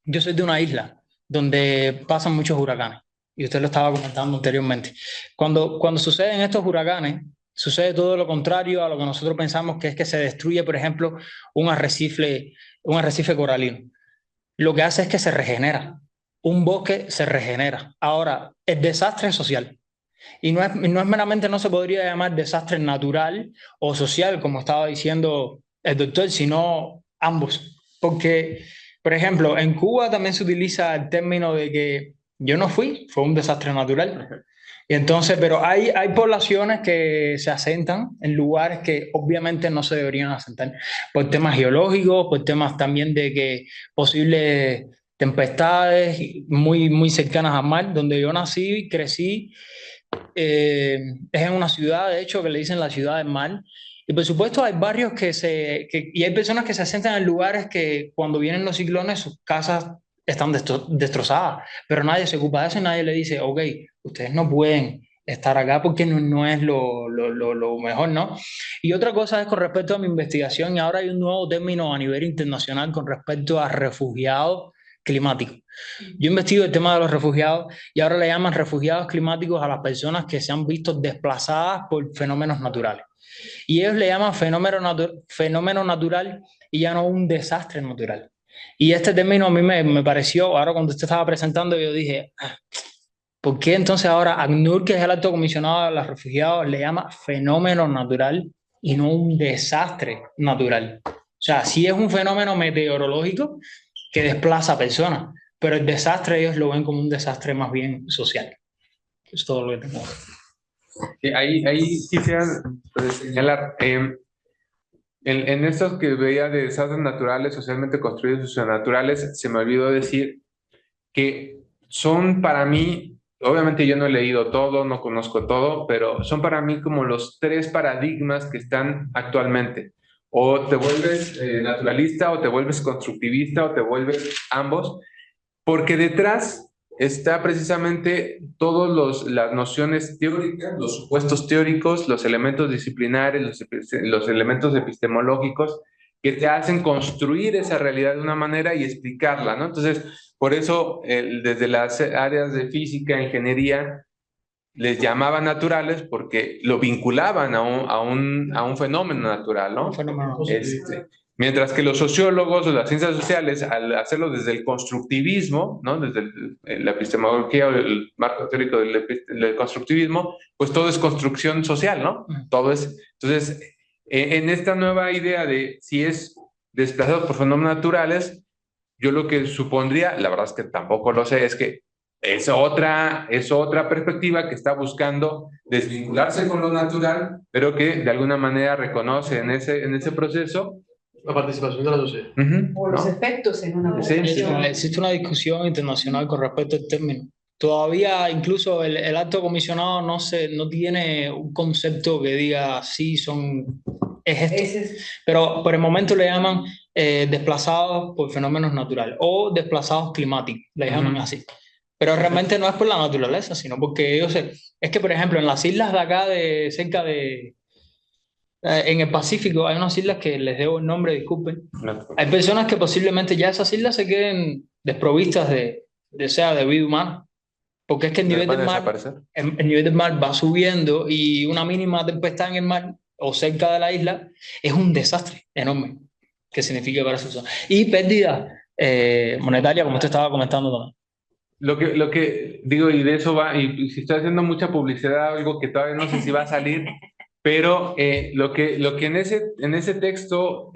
Yo soy de una isla donde pasan muchos huracanes. Y usted lo estaba comentando anteriormente. Cuando suceden estos huracanes, sucede todo lo contrario a lo que nosotros pensamos, que es que se destruye, por ejemplo, un arrecife coralino. lo que hace es que se regenera. Un bosque se regenera. Ahora, el desastre es social. Y no es meramente, no se podría llamar desastre natural o social, como estaba diciendo el doctor, sino ambos. Porque, por ejemplo, en Cuba también se utiliza el término de que yo no fui, fue un desastre natural. Y entonces, pero hay poblaciones que se asentan en lugares que obviamente no se deberían asentar por temas geológicos, por temas también de que posibles tempestades muy, muy cercanas al mar, donde yo nací, crecí, es en una ciudad, de hecho, que le dicen la ciudad del mar. Y por supuesto hay barrios y hay personas que se asentan en lugares que cuando vienen los ciclones sus casas están destrozadas, pero nadie se ocupa de eso y nadie le dice, ok, ustedes no pueden estar acá porque no es lo mejor, ¿no? Y otra cosa es con respecto a mi investigación, y ahora hay un nuevo término a nivel internacional con respecto a refugiados climáticos. Yo investigo el tema de los refugiados y ahora le llaman refugiados climáticos a las personas que se han visto desplazadas por fenómenos naturales. Y ellos le llaman fenómeno natural y ya no un desastre natural. Y este término a mí me pareció, ahora cuando usted estaba presentando, yo dije, ¿por qué entonces ahora ACNUR, que es el alto comisionado de los refugiados, le llama fenómeno natural y no un desastre natural? O sea, sí es un fenómeno meteorológico que desplaza a personas, pero el desastre ellos lo ven como un desastre más bien social. Es todo lo que tengo. Ahí quisiera señalar, en estos que veía de desastres naturales, socialmente construidos y socionaturales, se me olvidó decir que son para mí, obviamente yo no he leído todo, no conozco todo, pero son para mí como los 3 paradigmas que están actualmente. O te vuelves naturalista, o te vuelves constructivista, o te vuelves ambos, porque detrás está precisamente todas las nociones teóricas, los supuestos teóricos, los elementos disciplinares, los elementos epistemológicos que te hacen construir esa realidad de una manera y explicarla, ¿no? Entonces, por eso, desde las áreas de física, ingeniería, les llamaban naturales porque lo vinculaban a un fenómeno natural, ¿no? Un fenómeno. Mientras que los sociólogos o las ciencias sociales, al hacerlo desde el constructivismo, ¿no? Desde la epistemología o el marco teórico del constructivismo, pues todo es construcción social, ¿no? Todo es... Entonces, en esta nueva idea de si es desplazado por fenómenos naturales, yo lo que supondría, la verdad es que tampoco lo sé, es que es otra perspectiva que está buscando desvincularse con lo natural, pero que de alguna manera reconoce en ese proceso la participación de la sociedad. O los efectos en una población. Existe una discusión internacional con respecto al término. Todavía incluso el alto comisionado no tiene un concepto que diga sí, es esto. Pero por el momento le llaman desplazados por fenómenos naturales o desplazados climáticos, le llaman así. Pero realmente no es por la naturaleza, sino porque ellos es que, por ejemplo, en las islas de acá, cerca de... en el Pacífico hay unas islas que les debo el nombre, disculpen. Hay personas que posiblemente ya esas islas se queden desprovistas de vida humana. Porque es que el nivel del mar va subiendo y una mínima tempestad en el mar o cerca de la isla es un desastre enorme que significa para su zona. Y pérdida monetaria, como usted estaba comentando también. Lo que digo, y de eso va, y si estoy haciendo mucha publicidad, algo que todavía no sé si va a salir, pero lo que en ese texto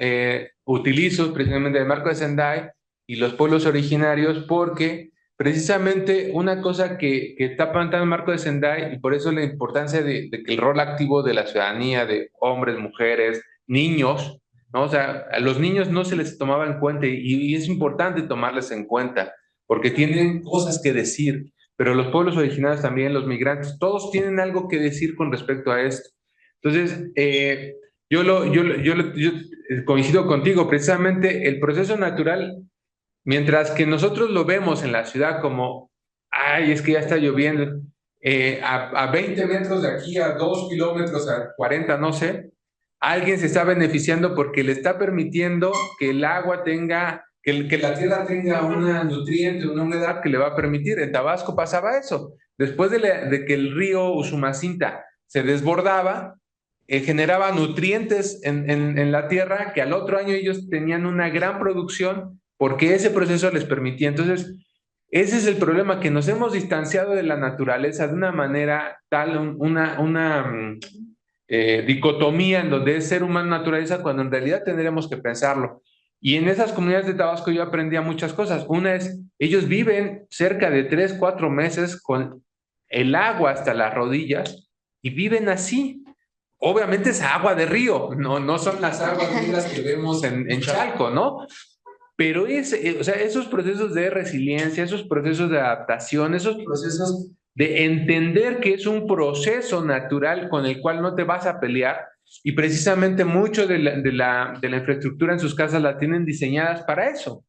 utilizo precisamente el marco de Sendai y los pueblos originarios, porque precisamente una cosa que está planteando el marco de Sendai, y por eso la importancia de que el rol activo de la ciudadanía, de hombres, mujeres, niños, ¿no? O sea, a los niños no se les tomaba en cuenta y es importante tomarles en cuenta porque tienen cosas que decir, pero los pueblos originarios también, los migrantes, todos tienen algo que decir con respecto a esto. Entonces, yo coincido contigo, precisamente el proceso natural, mientras que nosotros lo vemos en la ciudad como, ay, es que ya está lloviendo, a 20 metros de aquí, a 2 kilómetros, a 40, no sé, alguien se está beneficiando porque le está permitiendo que el agua tenga... Que la tierra tenga una nutriente, una humedad que le va a permitir. En Tabasco pasaba eso. Después de que el río Usumacinta se desbordaba, generaba nutrientes en la tierra que al otro año ellos tenían una gran producción porque ese proceso les permitía. Entonces, ese es el problema, que nos hemos distanciado de la naturaleza de una manera tal, una dicotomía en donde es ser humano naturaleza, cuando en realidad tendríamos que pensarlo. Y en esas comunidades de Tabasco yo aprendía muchas cosas. Una es, ellos viven cerca de 3, 4 meses con el agua hasta las rodillas y viven así. Obviamente es agua de río, no son las aguas negras que vemos en Chalco, ¿no? Pero o sea, esos procesos de resiliencia, esos procesos de adaptación, esos procesos de entender que es un proceso natural con el cual no te vas a pelear, y precisamente mucho de la infraestructura en sus casas la tienen diseñadas para eso,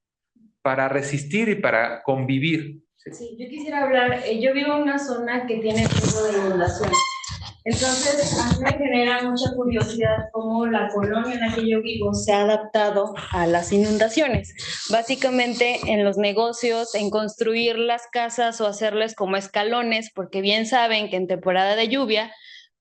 para resistir y para convivir. Sí, yo quisiera hablar, yo vivo en una zona que tiene riesgo de inundación. Entonces, a mí me genera mucha curiosidad cómo la colonia en la que yo vivo se ha adaptado a las inundaciones. Básicamente en los negocios, en construir las casas o hacerles como escalones, porque bien saben que en temporada de lluvia,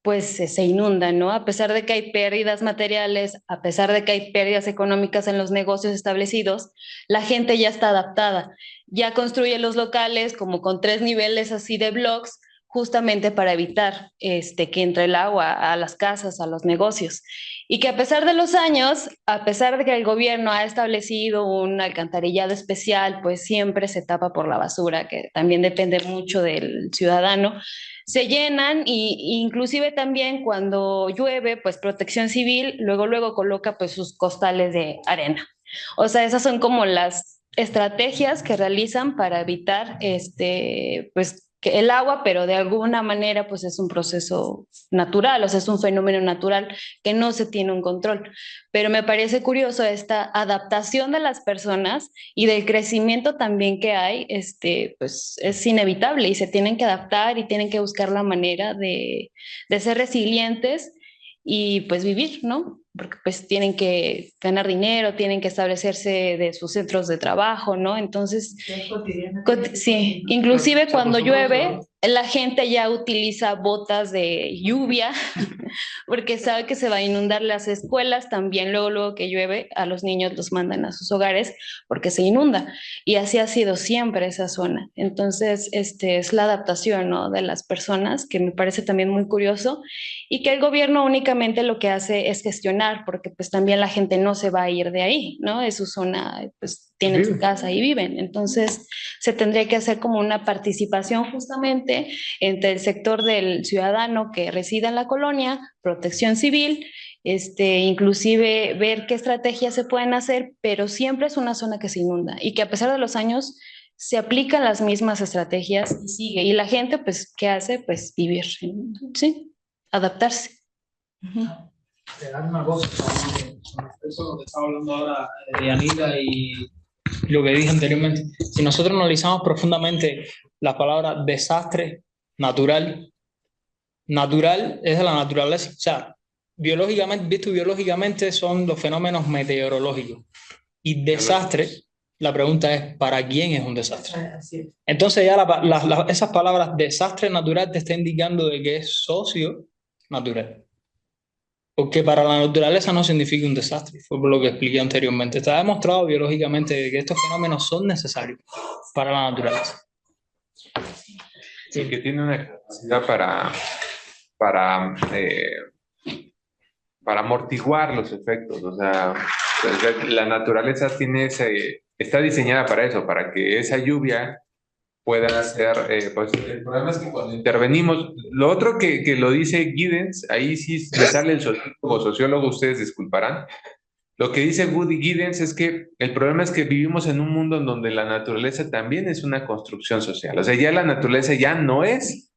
pues se inundan, ¿no? A pesar de que hay pérdidas materiales, a pesar de que hay pérdidas económicas en los negocios establecidos, la gente ya está adaptada. Ya construye los locales como con 3 niveles así de blocks, justamente para evitar que entre el agua a las casas, a los negocios. Y que a pesar de los años, a pesar de que el gobierno ha establecido un alcantarillado especial, pues siempre se tapa por la basura, que también depende mucho del ciudadano, se llenan y inclusive también cuando llueve, pues Protección Civil luego coloca pues sus costales de arena. O sea, esas son como las estrategias que realizan para evitar pues que el agua, pero de alguna manera pues es un proceso natural, o sea, es un fenómeno natural que no se tiene un control. Pero me parece curioso esta adaptación de las personas y del crecimiento también que hay, pues es inevitable y se tienen que adaptar y tienen que buscar la manera de ser resilientes y pues vivir, ¿no? Porque pues tienen que ganar dinero, tienen que establecerse de sus centros de trabajo, ¿no? Entonces, sí, inclusive cuando llueve, la gente ya utiliza botas de lluvia porque sabe que se va a inundar las escuelas también, luego que llueve, a los niños los mandan a sus hogares porque se inunda. Y así ha sido siempre esa zona. Entonces, es la adaptación, ¿no?, de las personas, que me parece también muy curioso, y que el gobierno únicamente lo que hace es gestionar, porque pues también la gente no se va a ir de ahí, ¿no? Es su zona, pues tienen su casa y viven. Entonces, se tendría que hacer como una participación justamente entre el sector del ciudadano que reside en la colonia, Protección Civil, inclusive ver qué estrategias se pueden hacer, pero siempre es una zona que se inunda y que a pesar de los años se aplican las mismas estrategias y sigue. Y la gente, pues, ¿qué hace? Pues vivir, ¿sí? Adaptarse. Te una cosa, eso que estaba hablando ahora de Anita y lo que dije anteriormente. Si nosotros analizamos profundamente la palabra desastre natural, natural es de la naturaleza, o sea, biológicamente, visto biológicamente, son los fenómenos meteorológicos. Y desastre, la pregunta es, ¿para quién es un desastre? Entonces ya esas palabras desastre natural te está indicando de que es socio natural. Porque para la naturaleza no significa un desastre, fue por lo que expliqué anteriormente. Está demostrado biológicamente que estos fenómenos son necesarios para la naturaleza. Sí, que tiene una capacidad para amortiguar los efectos. O sea, la naturaleza está diseñada para eso, para que esa lluvia pueda ser, pues el problema es que cuando intervenimos, lo otro que lo dice Giddens, ahí sí me sale el sociólogo, ustedes disculparán, lo que dice Woody Giddens es que el problema es que vivimos en un mundo en donde la naturaleza también es una construcción social, o sea, ya la naturaleza ya no es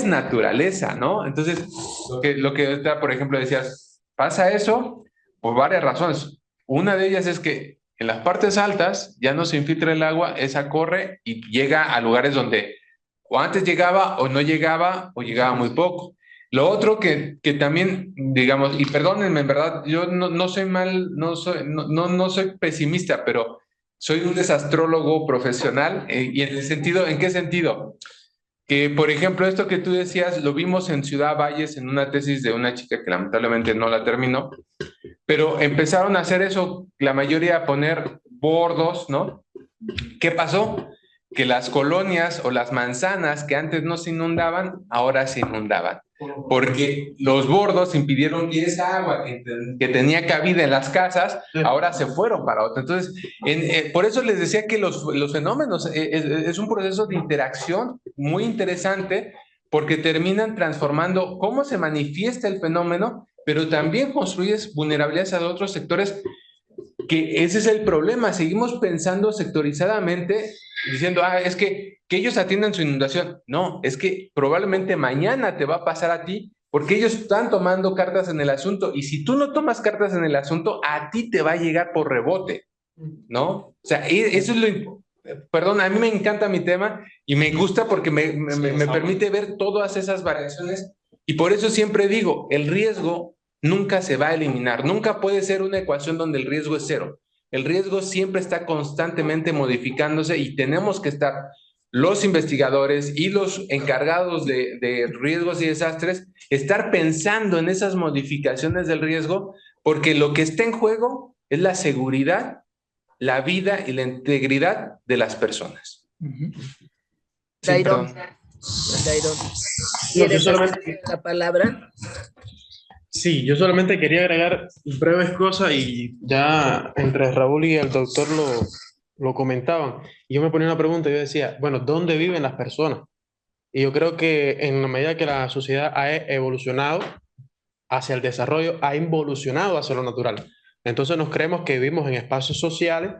naturaleza, ¿no? Entonces, lo que por ejemplo, decías, pasa eso por varias razones. Una de ellas es que en las partes altas ya no se infiltra el agua, esa corre y llega a lugares donde o antes llegaba o no llegaba o llegaba muy poco. Lo otro que también, digamos, y perdónenme, en verdad, yo no soy no soy pesimista, pero soy un desastrólogo profesional, y ¿en qué sentido? Que, por ejemplo, esto que tú decías, lo vimos en Ciudad Valles en una tesis de una chica que lamentablemente no la terminó, pero empezaron a hacer eso, la mayoría a poner bordos, ¿no? ¿Qué pasó? Que las colonias o las manzanas que antes no se inundaban, ahora se inundaban. Porque los bordos impidieron que esa agua que tenía cabida en las casas, ahora se fueron para otra. Entonces, por eso les decía que los fenómenos es un proceso de interacción muy interesante, porque terminan transformando cómo se manifiesta el fenómeno, pero también construyes vulnerabilidades a otros sectores, que ese es el problema. Seguimos pensando sectorizadamente, diciendo, es que ellos atiendan su inundación. No, es que probablemente mañana te va a pasar a ti, porque ellos están tomando cartas en el asunto, y si tú no tomas cartas en el asunto, a ti te va a llegar por rebote, ¿no? O sea, eso es perdón, a mí me encanta mi tema y me gusta porque me permite ver todas esas variaciones, y por eso siempre digo, el riesgo nunca se va a eliminar, nunca puede ser una ecuación donde el riesgo es cero. El riesgo siempre está constantemente modificándose, y tenemos que estar los investigadores y los encargados de riesgos y desastres, estar pensando en esas modificaciones del riesgo, porque lo que está en juego es la seguridad, la vida y la integridad de las personas. Dairon, ¿quieres solamente... la palabra? Sí, yo solamente quería agregar breves cosas, y ya entre Raúl y el doctor lo comentaban. Y yo me ponía una pregunta y yo decía, bueno, ¿dónde viven las personas? Y yo creo que en la medida que la sociedad ha evolucionado hacia el desarrollo, ha involucionado hacia lo natural. Entonces nos creemos que vivimos en espacios sociales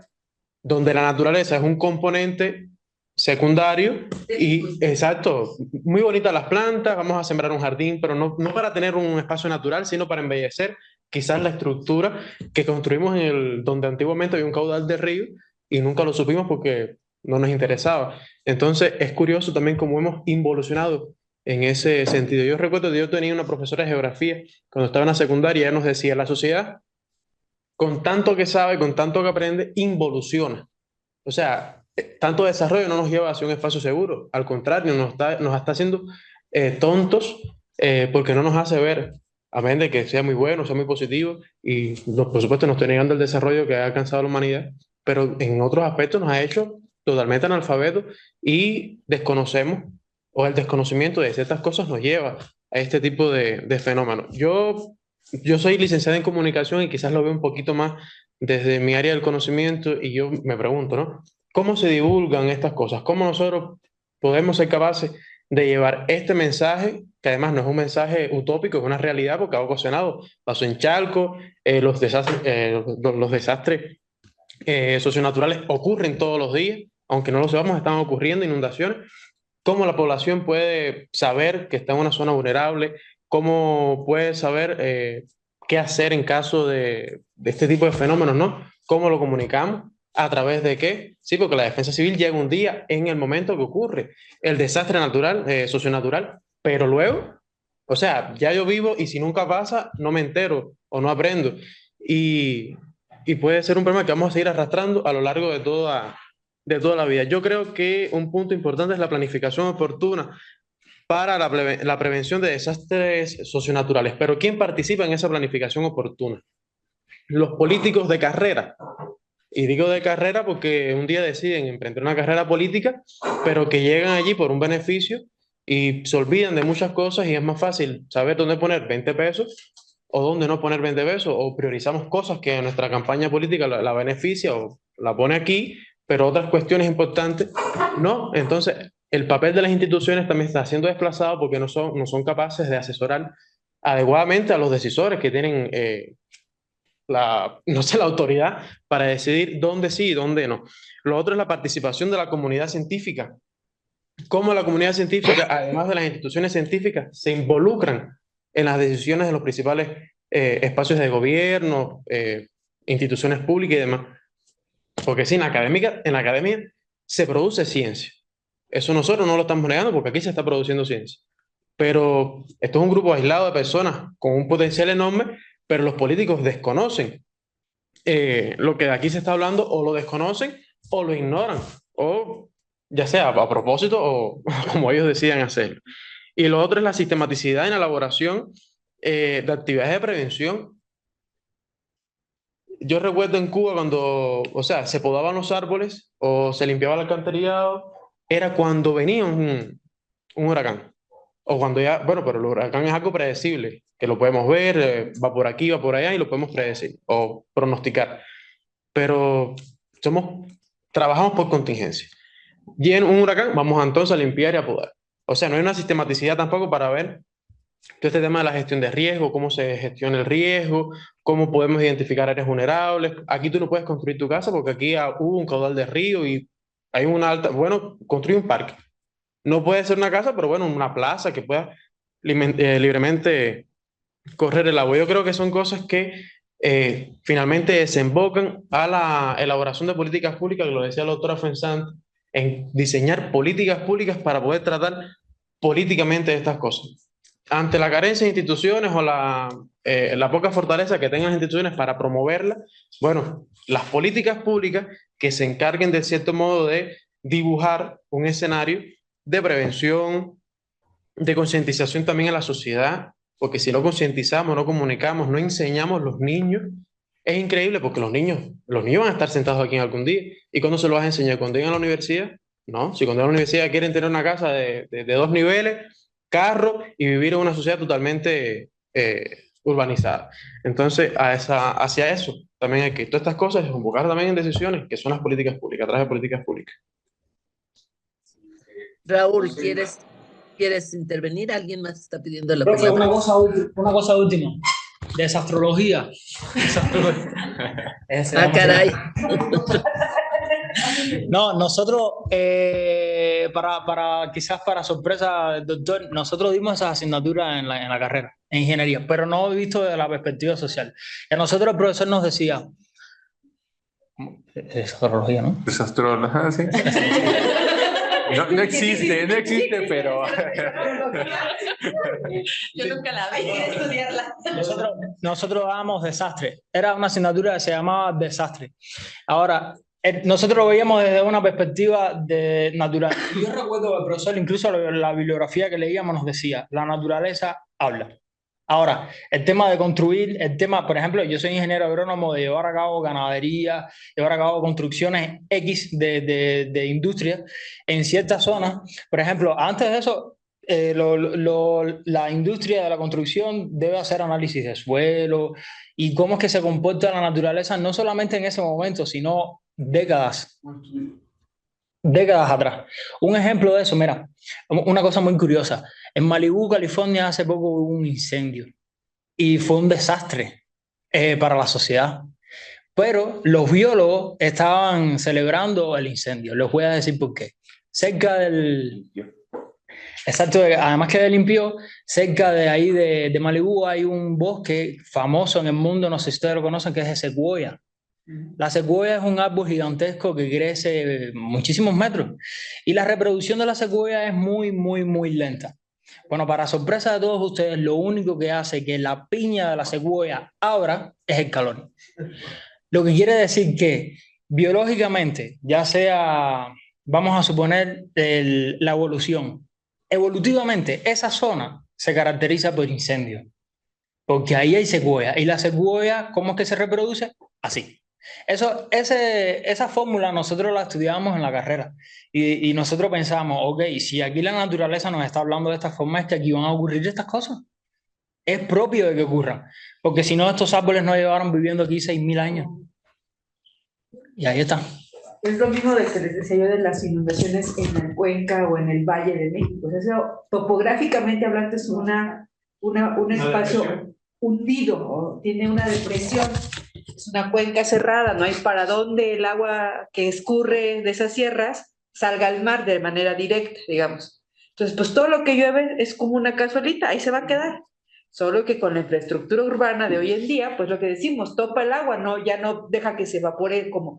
donde la naturaleza es un componente secundario y, exacto, muy bonitas las plantas, vamos a sembrar un jardín, pero no para tener un espacio natural, sino para embellecer quizás la estructura que construimos donde antiguamente había un caudal de río y nunca lo supimos porque no nos interesaba. Entonces es curioso también cómo hemos involucionado en ese sentido. Yo recuerdo que yo tenía una profesora de geografía cuando estaba en la secundaria, ella nos decía, la sociedad, con tanto que sabe, con tanto que aprende, involuciona. O sea, tanto desarrollo no nos lleva hacia un espacio seguro. Al contrario, nos está haciendo tontos, porque no nos hace ver, a menos de que sea muy bueno, sea muy positivo, y por supuesto nos está negando el desarrollo que ha alcanzado la humanidad, pero en otros aspectos nos ha hecho totalmente analfabetos y desconocemos, o el desconocimiento de ciertas cosas nos lleva a este tipo de fenómenos. Yo soy licenciado en comunicación y quizás lo veo un poquito más desde mi área del conocimiento, y yo me pregunto, ¿no? ¿Cómo se divulgan estas cosas? ¿Cómo nosotros podemos ser capaces de llevar este mensaje, que además no es un mensaje utópico, es una realidad porque ha ocasionado, pasó en Chalco, los desastres socionaturales ocurren todos los días, aunque no lo sepamos, están ocurriendo inundaciones? ¿Cómo la población puede saber que está en una zona vulnerable? ¿Cómo puede saber qué hacer en caso de este tipo de fenómenos, ¿no? ¿Cómo lo comunicamos? ¿A través de qué? Sí, porque la defensa civil llega un día en el momento que ocurre el desastre natural, socionatural, pero luego, o sea, ya yo vivo y si nunca pasa, no me entero o no aprendo. Y puede ser un problema que vamos a seguir arrastrando a lo largo de toda la vida. Yo creo que un punto importante es la planificación oportuna para la prevención de desastres socionaturales. Pero ¿quién participa en esa planificación oportuna? Los políticos de carrera. Y digo de carrera porque un día deciden emprender una carrera política, pero que llegan allí por un beneficio y se olvidan de muchas cosas, y es más fácil saber dónde poner 20 pesos o dónde no poner 20 pesos, o priorizamos cosas que nuestra campaña política la beneficia o la pone aquí, pero otras cuestiones importantes no. Entonces, el papel de las instituciones también está siendo desplazado porque no son capaces de asesorar adecuadamente a los decisores que tienen no sé, la autoridad para decidir dónde sí y dónde no. Lo otro es la participación de la comunidad científica. Cómo la comunidad científica, además de las instituciones científicas, se involucran en las decisiones de los principales espacios de gobierno, instituciones públicas y demás. Porque sí, en la academia se produce ciencia. Eso nosotros no lo estamos negando porque aquí se está produciendo ciencia. Pero esto es un grupo aislado de personas con un potencial enorme, pero los políticos desconocen lo que de aquí se está hablando, o lo desconocen o lo ignoran, o ya sea a propósito o como ellos decidan hacerlo. Y lo otro es la sistematicidad en la elaboración de actividades de prevención. yo recuerdo en Cuba cuando, o sea, se podaban los árboles o se limpiaba el alcantarillado, era cuando venía un huracán. O cuando ya, bueno, pero el huracán es algo predecible, que lo podemos ver, va por aquí, va por allá y lo podemos predecir o pronosticar. Pero trabajamos por contingencia. Y en un huracán vamos entonces a limpiar y a podar. O sea, no hay una sistematicidad tampoco para ver todo este tema de la gestión de riesgo, cómo se gestiona el riesgo, cómo podemos identificar áreas vulnerables. Aquí tú no puedes construir tu casa porque aquí hubo un caudal de río y hay una alta, bueno, construir un parque. No puede ser una casa, pero bueno, una plaza que pueda libremente correr el agua. Yo creo que son cosas que finalmente desembocan a la elaboración de políticas públicas, que lo decía la doctora Fensant, en diseñar políticas públicas para poder tratar políticamente de estas cosas. Ante la carencia de instituciones o la poca fortaleza que tengan las instituciones para promoverla, bueno, las políticas públicas que se encarguen de cierto modo de dibujar un escenario de prevención, de concientización también a la sociedad, porque si no concientizamos, no comunicamos, no enseñamos a los niños, es increíble porque los niños van a estar sentados aquí en algún día. ¿Y cuándo se lo vas a enseñar? ¿Cuando lleguen a la universidad? No, si cuando llegan a la universidad quieren tener una casa de 2 niveles, carro y vivir en una sociedad totalmente urbanizada. Entonces, hacia eso también hay que todas estas cosas enfocar también en decisiones que son las políticas públicas, a través de políticas públicas. Raúl, ¿quieres intervenir? ¿Alguien más está pidiendo la Profe, palabra? una cosa última. Desastrología. Ah, caray. No, nosotros, quizás para sorpresa del doctor, nosotros dimos esas asignaturas en la carrera, en ingeniería, pero no visto desde la perspectiva social. Y a nosotros el profesor nos decía, desastrología, ¿no? Desastrología, sí. No existe, pero... Yo nunca la vi estudiarla. Nosotros dábamos desastre. Era una asignatura que se llamaba desastre. Ahora, nosotros lo veíamos desde una perspectiva natural. Yo recuerdo que el profesor, incluso la bibliografía que leíamos nos decía, la naturaleza habla. Ahora, el tema de construir, por ejemplo, yo soy ingeniero agrónomo, de llevar a cabo ganadería, llevar a cabo construcciones X de industrias en ciertas zonas. Por ejemplo, antes de eso, la industria de la construcción debe hacer análisis de suelo y cómo es que se comporta la naturaleza, no solamente en ese momento, sino décadas atrás. Un ejemplo de eso, mira, una cosa muy curiosa. En Malibú, California, hace poco hubo un incendio y fue un desastre para la sociedad. Pero los biólogos estaban celebrando el incendio. Les voy a decir por qué. Cerca del... Exacto, además que limpió, cerca de ahí de Malibú hay un bosque famoso en el mundo, no sé si ustedes lo conocen, que es de secuoya. La secuoya es un árbol gigantesco que crece muchísimos metros y la reproducción de la secuoya es muy, muy, muy lenta. Bueno, para sorpresa de todos ustedes, lo único que hace que la piña de la secuoya abra es el calor. Lo que quiere decir que biológicamente, ya sea, vamos a suponer, la evolución, evolutivamente esa zona se caracteriza por incendios, porque ahí hay secuoya y la secuoya, ¿cómo es que se reproduce? Así. Esa fórmula nosotros la estudiábamos en la carrera y nosotros pensábamos, ok, si aquí la naturaleza nos está hablando de esta forma, es que aquí van a ocurrir estas cosas. Es propio de que ocurran, porque si no, estos árboles no llevaron viviendo aquí 6.000 años. Y ahí está. Es lo mismo de que les decía yo de las inundaciones en la cuenca o en el Valle de México. O sea, eso, topográficamente hablando, es un espacio hundido, o tiene una depresión. Es una cuenca cerrada, no hay para dónde el agua que escurre de esas sierras salga al mar de manera directa, digamos. Entonces, pues todo lo que llueve es como una casualita, ahí se va a quedar. Solo que con la infraestructura urbana de hoy en día, pues lo que decimos, topa el agua, ya no deja que se evapore como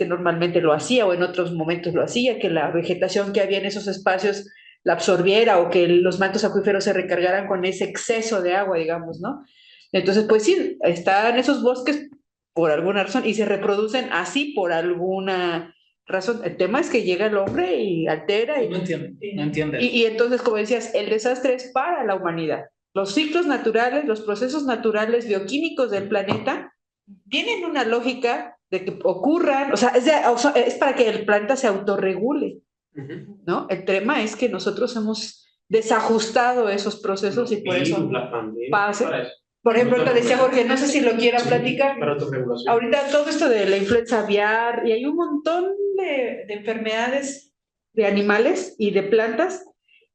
normalmente lo hacía o en otros momentos lo hacía, que la vegetación que había en esos espacios la absorbiera o que los mantos acuíferos se recargaran con ese exceso de agua, digamos, ¿no? Entonces, pues sí, están esos bosques por alguna razón y se reproducen así por alguna razón. El tema es que llega el hombre y altera. No entiende. Y entonces, como decías, el desastre es para la humanidad. Los ciclos naturales, los procesos naturales bioquímicos del planeta tienen una lógica de que ocurran, o sea, es para que el planeta se autorregule, ¿no? El tema es que nosotros hemos desajustado esos procesos y por eso pasa. Por ejemplo, te decía Jorge, no sé si lo quiera platicar. Ahorita todo esto de la influenza aviar y hay un montón de enfermedades de animales y de plantas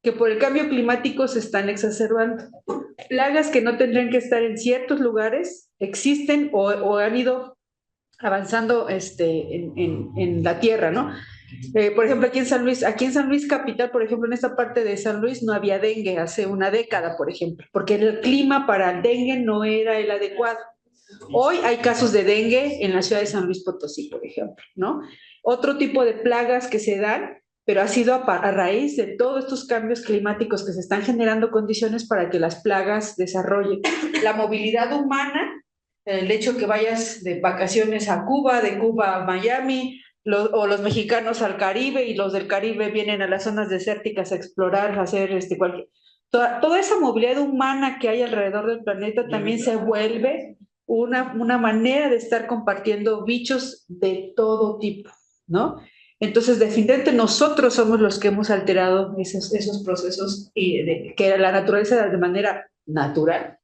que por el cambio climático se están exacerbando. Plagas que no tendrían que estar en ciertos lugares existen o han ido avanzando en la tierra, ¿no? Por ejemplo, aquí en San Luis Capital, por ejemplo, en esta parte de San Luis no había dengue hace una década, por ejemplo, porque el clima para el dengue no era el adecuado. Hoy hay casos de dengue en la ciudad de San Luis Potosí, por ejemplo, ¿no? Otro tipo de plagas que se dan, pero ha sido a raíz de todos estos cambios climáticos que se están generando condiciones para que las plagas desarrollen. La movilidad humana, el hecho que vayas de vacaciones a Cuba, de Cuba a Miami, o los mexicanos al Caribe y los del Caribe vienen a las zonas desérticas a explorar, a hacer toda esa movilidad humana que hay alrededor del planeta también se vuelve una manera de estar compartiendo bichos de todo tipo, ¿no? Entonces, definitivamente nosotros somos los que hemos alterado esos procesos y que la naturaleza de manera natural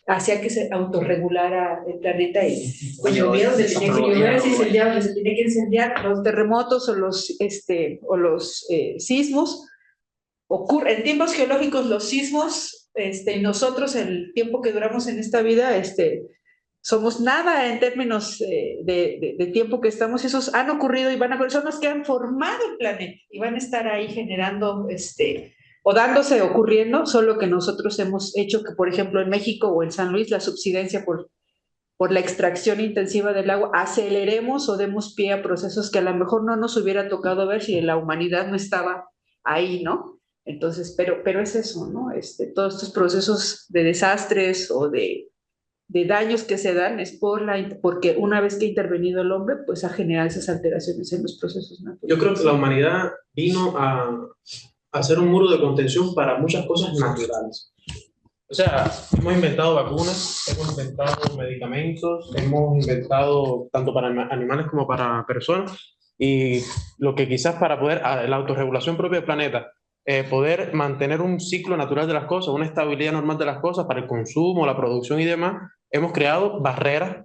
hacía que se autorregulara el planeta y pues llovía donde tenía que llover, se incendiaba donde se tenía que incendiar. Los terremotos o los sismos ocurren en tiempos geológicos. Los sismos, nosotros el tiempo que duramos en esta vida, somos nada en términos de tiempo que estamos. Esos han ocurrido y van a ocurrir, son los que han formado el planeta y van a estar ahí generando o dándose, ocurriendo, solo que nosotros hemos hecho que, por ejemplo, en México o en San Luis, la subsidencia por la extracción intensiva del agua, aceleremos o demos pie a procesos que a lo mejor no nos hubiera tocado ver si la humanidad no estaba ahí, ¿no? Entonces, pero es eso, ¿no? Todos estos procesos de desastres o de daños que se dan es porque una vez que ha intervenido el hombre, pues ha generado esas alteraciones en los procesos naturales. Yo creo que la humanidad vino a hacer un muro de contención para muchas cosas naturales. O sea, hemos inventado vacunas, hemos inventado medicamentos, hemos inventado tanto para animales como para personas, y lo que quizás para poder, la autorregulación propia del planeta, poder mantener un ciclo natural de las cosas, una estabilidad normal de las cosas para el consumo, la producción y demás, hemos creado barreras,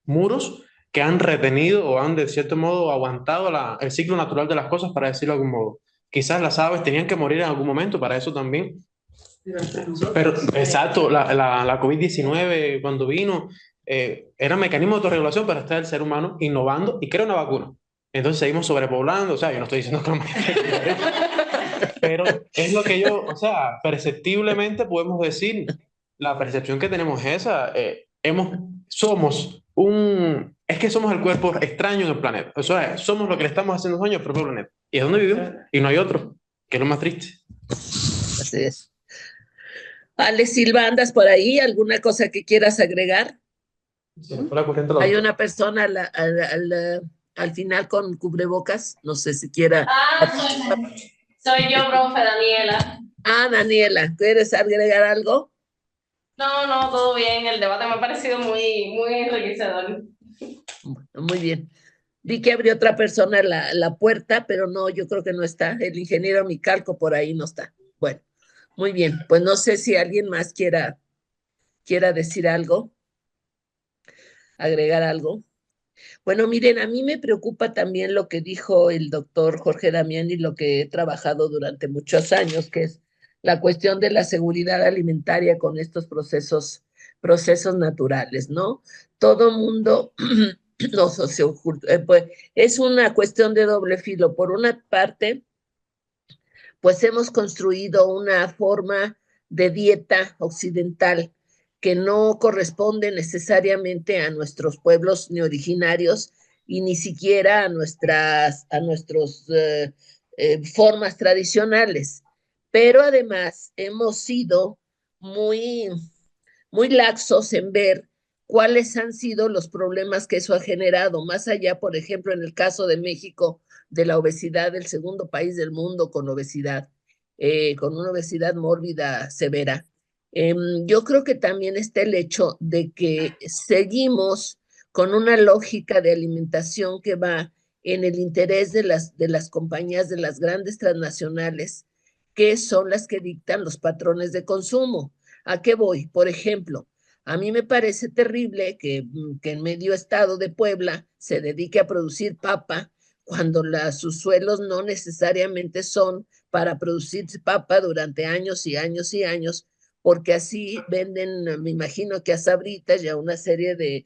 muros que han retenido o han de cierto modo aguantado el ciclo natural de las cosas, para decirlo de algún modo. Quizás las aves tenían que morir en algún momento, para eso también. Pero exacto, la COVID-19 cuando vino, era un mecanismo de autorregulación, pero está el ser humano innovando y crea una vacuna. Entonces seguimos sobrepoblando, o sea, yo no estoy diciendo que pero es lo que o sea, perceptiblemente podemos decir, la percepción que tenemos es esa, es que somos el cuerpo extraño en el planeta, o sea, somos lo que le estamos haciendo daño al propio planeta. ¿Y es donde vivimos? Y no hay otro, que es lo más triste. Así es. Ale Silva, ¿andas por ahí? ¿Alguna cosa que quieras agregar? Hay una persona al final con cubrebocas, no sé si quiera. Soy yo, profe Daniela. Daniela, ¿quieres agregar algo? No, todo bien. El debate me ha parecido muy, muy enriquecedor. Muy bien. Vi que abrió otra persona la puerta, pero no, yo creo que no está. El ingeniero Micalco por ahí no está. Bueno, muy bien. Pues no sé si alguien más quiera decir algo, agregar algo. Bueno, miren, a mí me preocupa también lo que dijo el doctor Jorge Damián y lo que he trabajado durante muchos años, que es la cuestión de la seguridad alimentaria con estos procesos naturales, ¿no? Todo mundo, pues es una cuestión de doble filo. Por una parte, pues hemos construido una forma de dieta occidental que no corresponde necesariamente a nuestros pueblos neoriginarios y ni siquiera a nuestras formas tradicionales. Pero además hemos sido muy, muy laxos en ver cuáles han sido los problemas que eso ha generado, más allá, por ejemplo, en el caso de México, de la obesidad, el segundo país del mundo con obesidad, con una obesidad mórbida severa. Yo creo que también está el hecho de que seguimos con una lógica de alimentación que va en el interés de las compañías, de las grandes transnacionales, que son las que dictan los patrones de consumo. ¿A qué voy? Por ejemplo, a mí me parece terrible que en medio estado de Puebla se dedique a producir papa cuando sus suelos no necesariamente son para producir papa durante años y años y años, porque así venden, me imagino que a Sabritas y a una serie de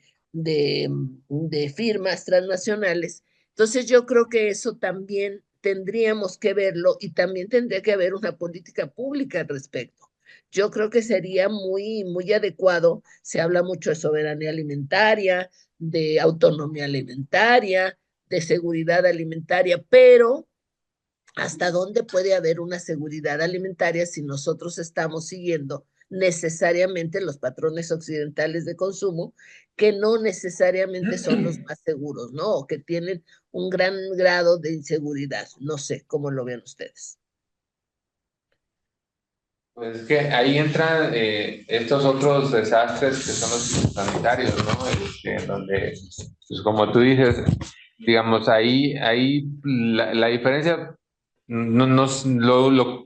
firmas transnacionales. Entonces yo creo que eso también tendríamos que verlo y también tendría que haber una política pública al respecto. Yo creo que sería muy adecuado, se habla mucho de soberanía alimentaria, de autonomía alimentaria, de seguridad alimentaria, pero ¿hasta dónde puede haber una seguridad alimentaria si nosotros estamos siguiendo necesariamente los patrones occidentales de consumo, que no necesariamente son los más seguros, ¿no? O que tienen un gran grado de inseguridad? No sé cómo lo ven ustedes. Pues es que ahí entran estos otros desastres que son los sanitarios, ¿no? Donde, pues como tú dices, digamos, ahí la diferencia,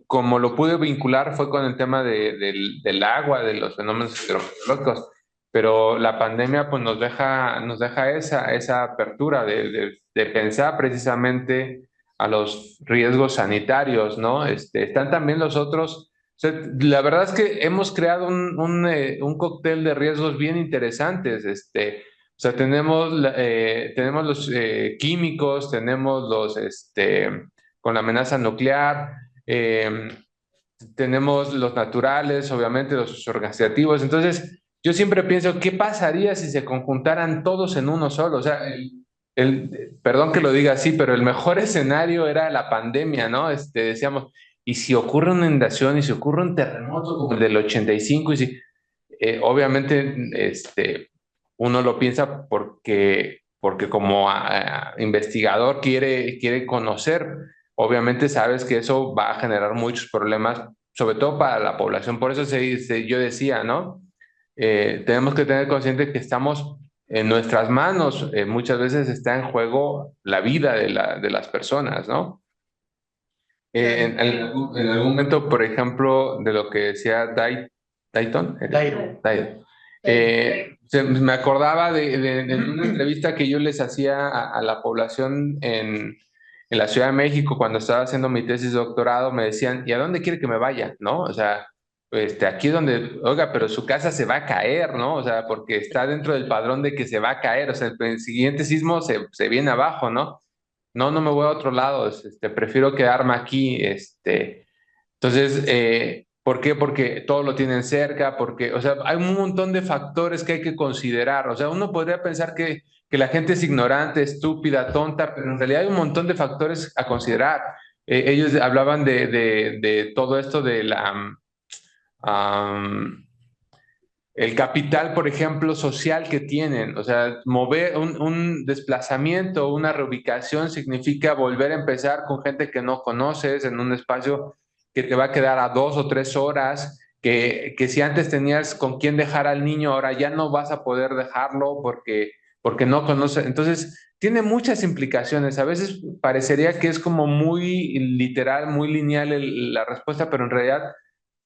como lo pude vincular fue con el tema del agua, de los fenómenos hidrogeológicos, pero la pandemia pues nos deja esa apertura de pensar precisamente a los riesgos sanitarios, ¿no? Están también los otros. O sea, la verdad es que hemos creado un cóctel de riesgos bien interesantes. O sea, tenemos los químicos, tenemos con la amenaza nuclear, tenemos los naturales, obviamente los organizativos. Entonces, yo siempre pienso, ¿qué pasaría si se conjuntaran todos en uno solo? O sea, perdón que lo diga así, pero el mejor escenario era la pandemia, ¿no? Decíamos, y si ocurre una inundación, y si ocurre un terremoto como el del 85, y si, obviamente, uno lo piensa porque como investigador quiere conocer, obviamente sabes que eso va a generar muchos problemas, sobre todo para la población. Por eso yo decía, ¿no? Tenemos que tener consciente que estamos en nuestras manos, muchas veces está en juego la vida de las personas, ¿no? En algún momento, por ejemplo, de lo que decía Dayton, me acordaba de una entrevista que yo les hacía a la población en la Ciudad de México cuando estaba haciendo mi tesis de doctorado. Me decían, ¿y a dónde quiere que me vaya? ¿No? O sea, aquí donde, oiga, pero su casa se va a caer, ¿no? O sea, porque está dentro del padrón de que se va a caer, o sea, el siguiente sismo se viene abajo, ¿no? No me voy a otro lado, prefiero quedarme aquí, Entonces, ¿por qué? Porque todo lo tienen cerca, porque, o sea, hay un montón de factores que hay que considerar. O sea, uno podría pensar que la gente es ignorante, estúpida, tonta, pero en realidad hay un montón de factores a considerar. Ellos hablaban de todo esto de el capital, por ejemplo, social que tienen. O sea, mover un desplazamiento, una reubicación significa volver a empezar con gente que no conoces en un espacio que te va a quedar a 2 o 3 horas, que si antes tenías con quién dejar al niño, ahora ya no vas a poder dejarlo porque no conoces. Entonces, tiene muchas implicaciones. A veces parecería que es como muy literal, muy lineal la respuesta, pero en realidad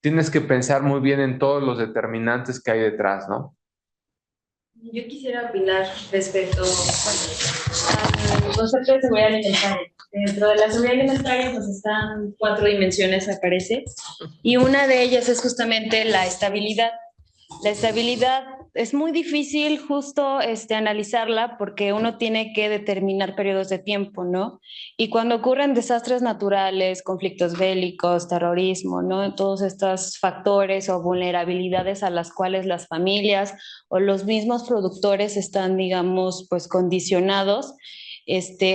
tienes que pensar muy bien en todos los determinantes que hay detrás, ¿no? Yo quisiera opinar respecto al concepto de seguridad alimentaria. Dentro de la seguridad alimentaria pues están 4 dimensiones, me parece, y una de ellas es justamente la estabilidad. La estabilidad es muy difícil justo analizarla porque uno tiene que determinar periodos de tiempo, ¿no? Y cuando ocurren desastres naturales, conflictos bélicos, terrorismo, ¿no? Todos estos factores o vulnerabilidades a las cuales las familias o los mismos productores están, digamos, pues condicionados,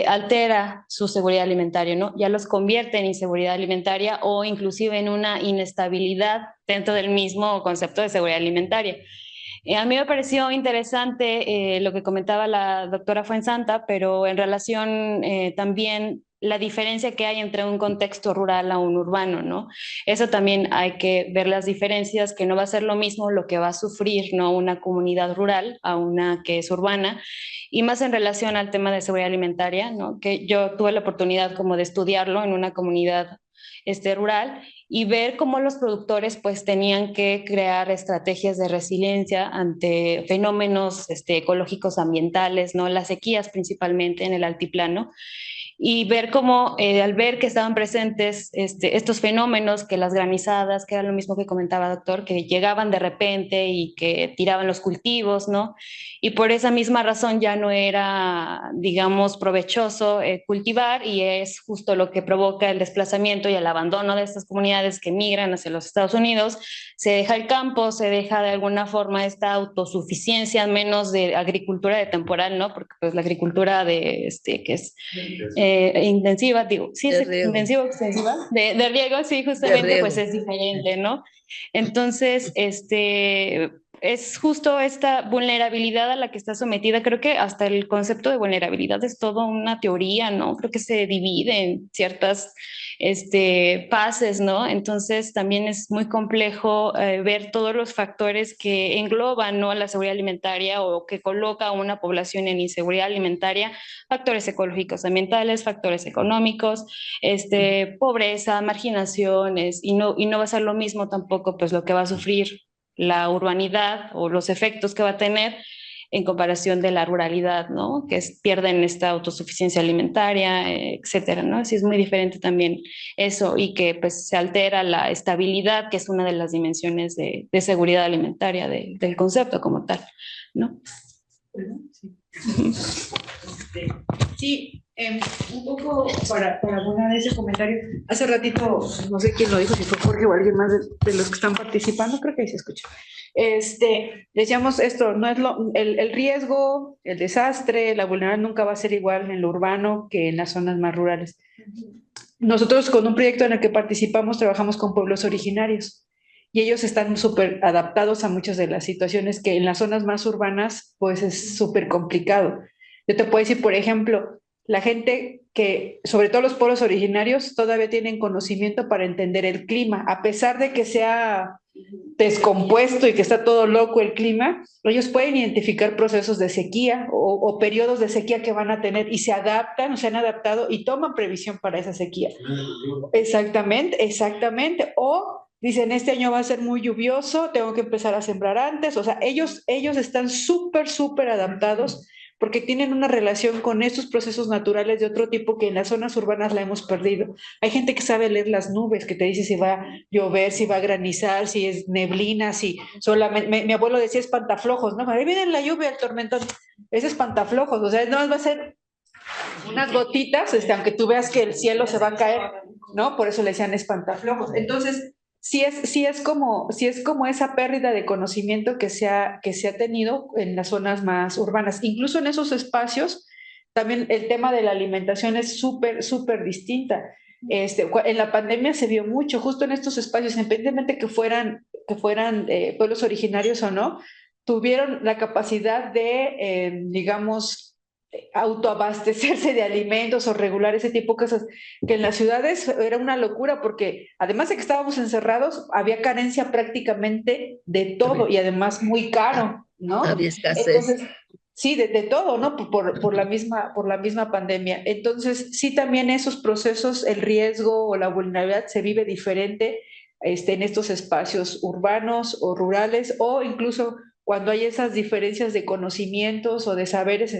altera su seguridad alimentaria, ¿no? Ya los convierte en inseguridad alimentaria o inclusive en una inestabilidad dentro del mismo concepto de seguridad alimentaria. A mí me pareció interesante lo que comentaba la doctora Fuensanta, pero en relación también la diferencia que hay entre un contexto rural a un urbano, ¿no? Eso también hay que ver las diferencias, que no va a ser lo mismo lo que va a sufrir, ¿no? Una comunidad rural a una que es urbana, y más en relación al tema de seguridad alimentaria, ¿no? Que yo tuve la oportunidad como de estudiarlo en una comunidad rural y ver cómo los productores pues tenían que crear estrategias de resiliencia ante fenómenos ecológicos ambientales, ¿no? Las sequías principalmente en el altiplano, y ver cómo al ver que estaban presentes estos fenómenos, que las granizadas, que era lo mismo que comentaba doctor, que llegaban de repente y que tiraban los cultivos, ¿no? Y por esa misma razón ya no era, digamos, provechoso cultivar, y es justo lo que provoca el desplazamiento y el abandono de estas comunidades que migran hacia los Estados Unidos. Se deja el campo, se deja de alguna forma esta autosuficiencia, al menos de agricultura de temporal, ¿no? Porque pues la agricultura que es intensiva, digo, sí, es intensiva o extensiva, de riego, sí, justamente, pues es diferente, ¿no? Entonces, es justo esta vulnerabilidad a la que está sometida. Creo que hasta el concepto de vulnerabilidad es toda una teoría, ¿no? Creo que se divide en ciertas fases, ¿no? Entonces también es muy complejo ver todos los factores que engloban, ¿no?, la seguridad alimentaria, o que coloca a una población en inseguridad alimentaria: factores ecológicos, ambientales, factores económicos, pobreza, marginaciones, y no va a ser lo mismo tampoco pues lo que va a sufrir la urbanidad o los efectos que va a tener en comparación de la ruralidad, ¿no? Que pierden esta autosuficiencia alimentaria, etcétera, ¿no? Así es muy diferente también eso, y que pues se altera la estabilidad, que es una de las dimensiones de seguridad alimentaria del concepto como tal, ¿no? Sí, un poco para abonar ese comentario. Hace ratito, no sé quién lo dijo, si fue Jorge o alguien más de los que están participando, creo que ahí se escucha. Decíamos esto, no es el riesgo, el desastre, la vulnerabilidad nunca va a ser igual en lo urbano que en las zonas más rurales. Nosotros, con un proyecto en el que participamos, trabajamos con pueblos originarios, y ellos están súper adaptados a muchas de las situaciones que en las zonas más urbanas pues es súper complicado. Yo te puedo decir, por ejemplo, la gente que, sobre todo los pueblos originarios, todavía tienen conocimiento para entender el clima, a pesar de que sea descompuesto y que está todo loco el clima. Ellos pueden identificar procesos de sequía o periodos de sequía que van a tener, y se adaptan, o se han adaptado y toman previsión para esa sequía. Exactamente, exactamente. O dicen, este año va a ser muy lluvioso, tengo que empezar a sembrar antes. O sea, ellos están súper adaptados, porque tienen una relación con estos procesos naturales de otro tipo que en las zonas urbanas la hemos perdido. Hay gente que sabe leer las nubes, que te dice si va a llover, si va a granizar, si es neblina, si solamente... Mi abuelo decía espantaflojos, ¿no? Ahí viene la lluvia, el tormentón. Es espantaflojos, o sea, no va a ser unas gotitas, aunque tú veas que el cielo se va a caer, ¿no? Por eso le decían espantaflojos. Entonces, sí es como esa pérdida de conocimiento que se ha tenido en las zonas más urbanas. Incluso en esos espacios, también el tema de la alimentación es súper distinta. En la pandemia se vio mucho, justo en estos espacios, independientemente que fueran pueblos originarios o no, tuvieron la capacidad de, digamos, autoabastecerse de alimentos o regular ese tipo de cosas, que en las ciudades era una locura, porque además de que estábamos encerrados, había carencia prácticamente de todo, y además muy caro, ¿no? Había escasez. Entonces, sí, de todo, ¿no? Por la misma pandemia. Entonces, sí, también esos procesos, el riesgo o la vulnerabilidad se vive diferente en estos espacios urbanos o rurales, o incluso cuando hay esas diferencias de conocimientos o de saberes.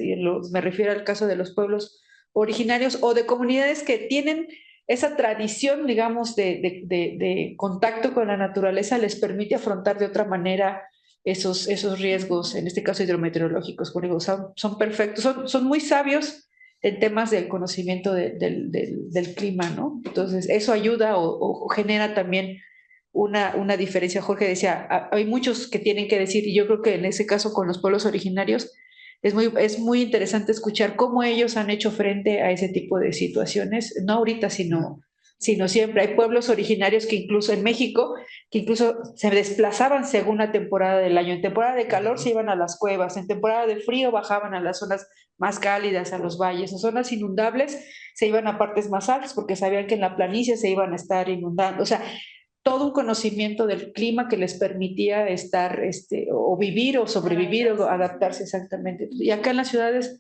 Me refiero al caso de los pueblos originarios o de comunidades que tienen esa tradición, digamos, de contacto con la naturaleza, les permite afrontar de otra manera esos riesgos, en este caso hidrometeorológicos. Como digo, son perfectos, son muy sabios en temas del conocimiento del clima, ¿no? Entonces, eso ayuda o genera también una diferencia. Jorge decía, hay muchos que tienen que decir, y yo creo que en ese caso con los pueblos originarios es muy interesante escuchar cómo ellos han hecho frente a ese tipo de situaciones, no ahorita, sino siempre. Hay pueblos originarios que incluso en México, que incluso se desplazaban según la temporada del año. En temporada de calor se iban a las cuevas, en temporada de frío bajaban a las zonas más cálidas, a los valles. O zonas inundables se iban a partes más altas porque sabían que en la planicie se iban a estar inundando. O sea, todo un conocimiento del clima que les permitía estar, o vivir o sobrevivir o adaptarse exactamente. Y acá en las ciudades,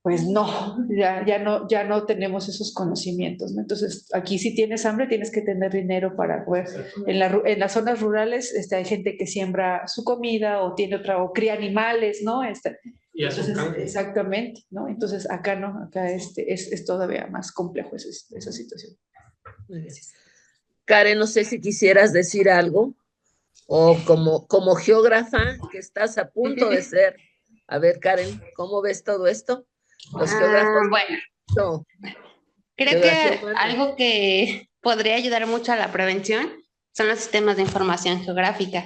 pues no, ya no tenemos esos conocimientos, ¿no? Entonces, aquí si tienes hambre, tienes que tener dinero para poder. En las zonas rurales hay gente que siembra su comida o tiene otra, o cría animales, ¿no? Y Entonces, exactamente, ¿no? Entonces, acá no, acá es todavía más complejo esa situación. Muy bien. Karen, no sé si quisieras decir algo, o como geógrafa que estás a punto de ser. A ver, Karen, ¿cómo ves todo esto? Los geógrafos. Bueno, No, creo que geografía humana. algo que podría ayudar mucho a la prevención son los sistemas de información geográfica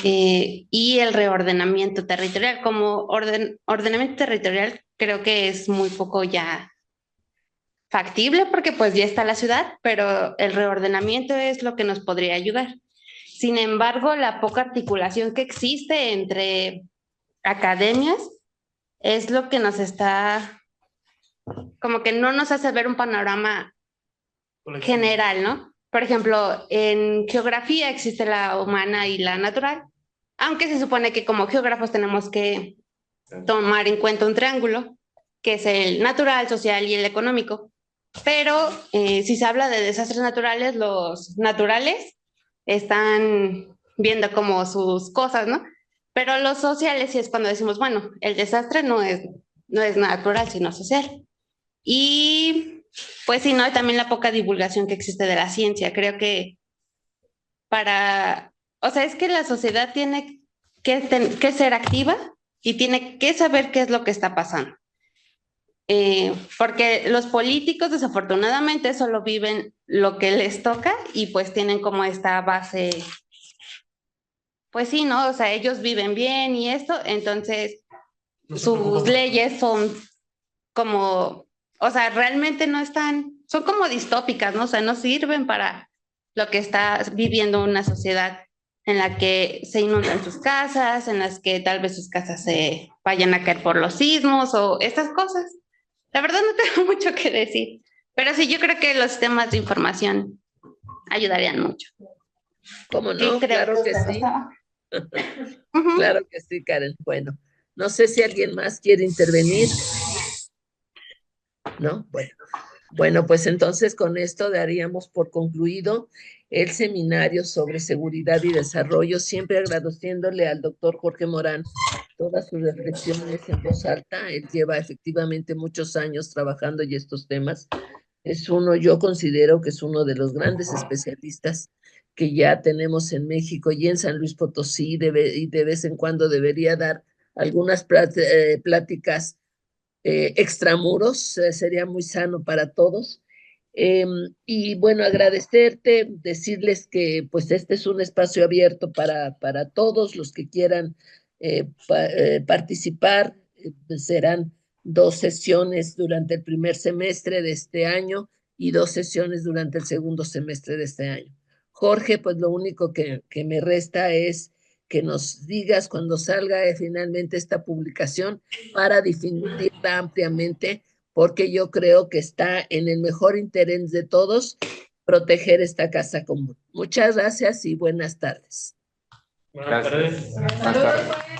y el reordenamiento territorial. Como ordenamiento territorial, creo que es muy poco ya factible porque pues ya está la ciudad, pero el reordenamiento es lo que nos podría ayudar. Sin embargo, la poca articulación que existe entre academias es lo que nos está, como que no nos hace ver un panorama general, ¿no? Por ejemplo, en geografía existe la humana y la natural, aunque se supone que como geógrafos tenemos que tomar en cuenta un triángulo, que es el natural, social y el económico. Pero si se habla de desastres naturales, los naturales están viendo como sus cosas, ¿no? Pero los sociales sí es cuando decimos, bueno, el desastre no es natural, sino social. Y pues sí, ¿no? Y también la poca divulgación que existe de la ciencia. Creo que o sea, es que la sociedad tiene que ser activa y tiene que saber qué es lo que está pasando. Porque los políticos desafortunadamente solo viven lo que les toca y pues tienen como esta base, pues sí, ¿no? O sea, ellos viven bien y esto, entonces sus leyes son como, o sea, realmente no están, son como distópicas, ¿no? O sea, no sirven para lo que está viviendo una sociedad en la que se inundan sus casas, en las que tal vez sus casas se vayan a caer por los sismos o estas cosas. La verdad no tengo mucho que decir, pero sí, yo creo que los sistemas de información ayudarían mucho. ¿Cómo no? Claro que sí. Claro que sí, Karen. Bueno, no sé si alguien más quiere intervenir. ¿No? Bueno, pues entonces con esto daríamos por concluido el seminario sobre seguridad y desarrollo, siempre agradeciéndole al doctor Jorge Morán todas sus reflexiones en voz alta. Él lleva efectivamente muchos años trabajando en estos temas. Yo considero que es uno de los grandes especialistas que ya tenemos en México y en San Luis Potosí, y de vez en cuando debería dar algunas pláticas extramuros, sería muy sano para todos. Y bueno, agradecerte, decirles que pues este es un espacio abierto para todos los que quieran participar. Serán 2 sesiones durante el primer semestre de este año y 2 sesiones durante el segundo semestre de este año. Jorge, pues lo único que me resta es que nos digas cuando salga finalmente esta publicación para difundirla ampliamente, porque yo creo que está en el mejor interés de todos proteger esta casa común. Muchas gracias y buenas tardes. Buenas tardes. Buenas tardes.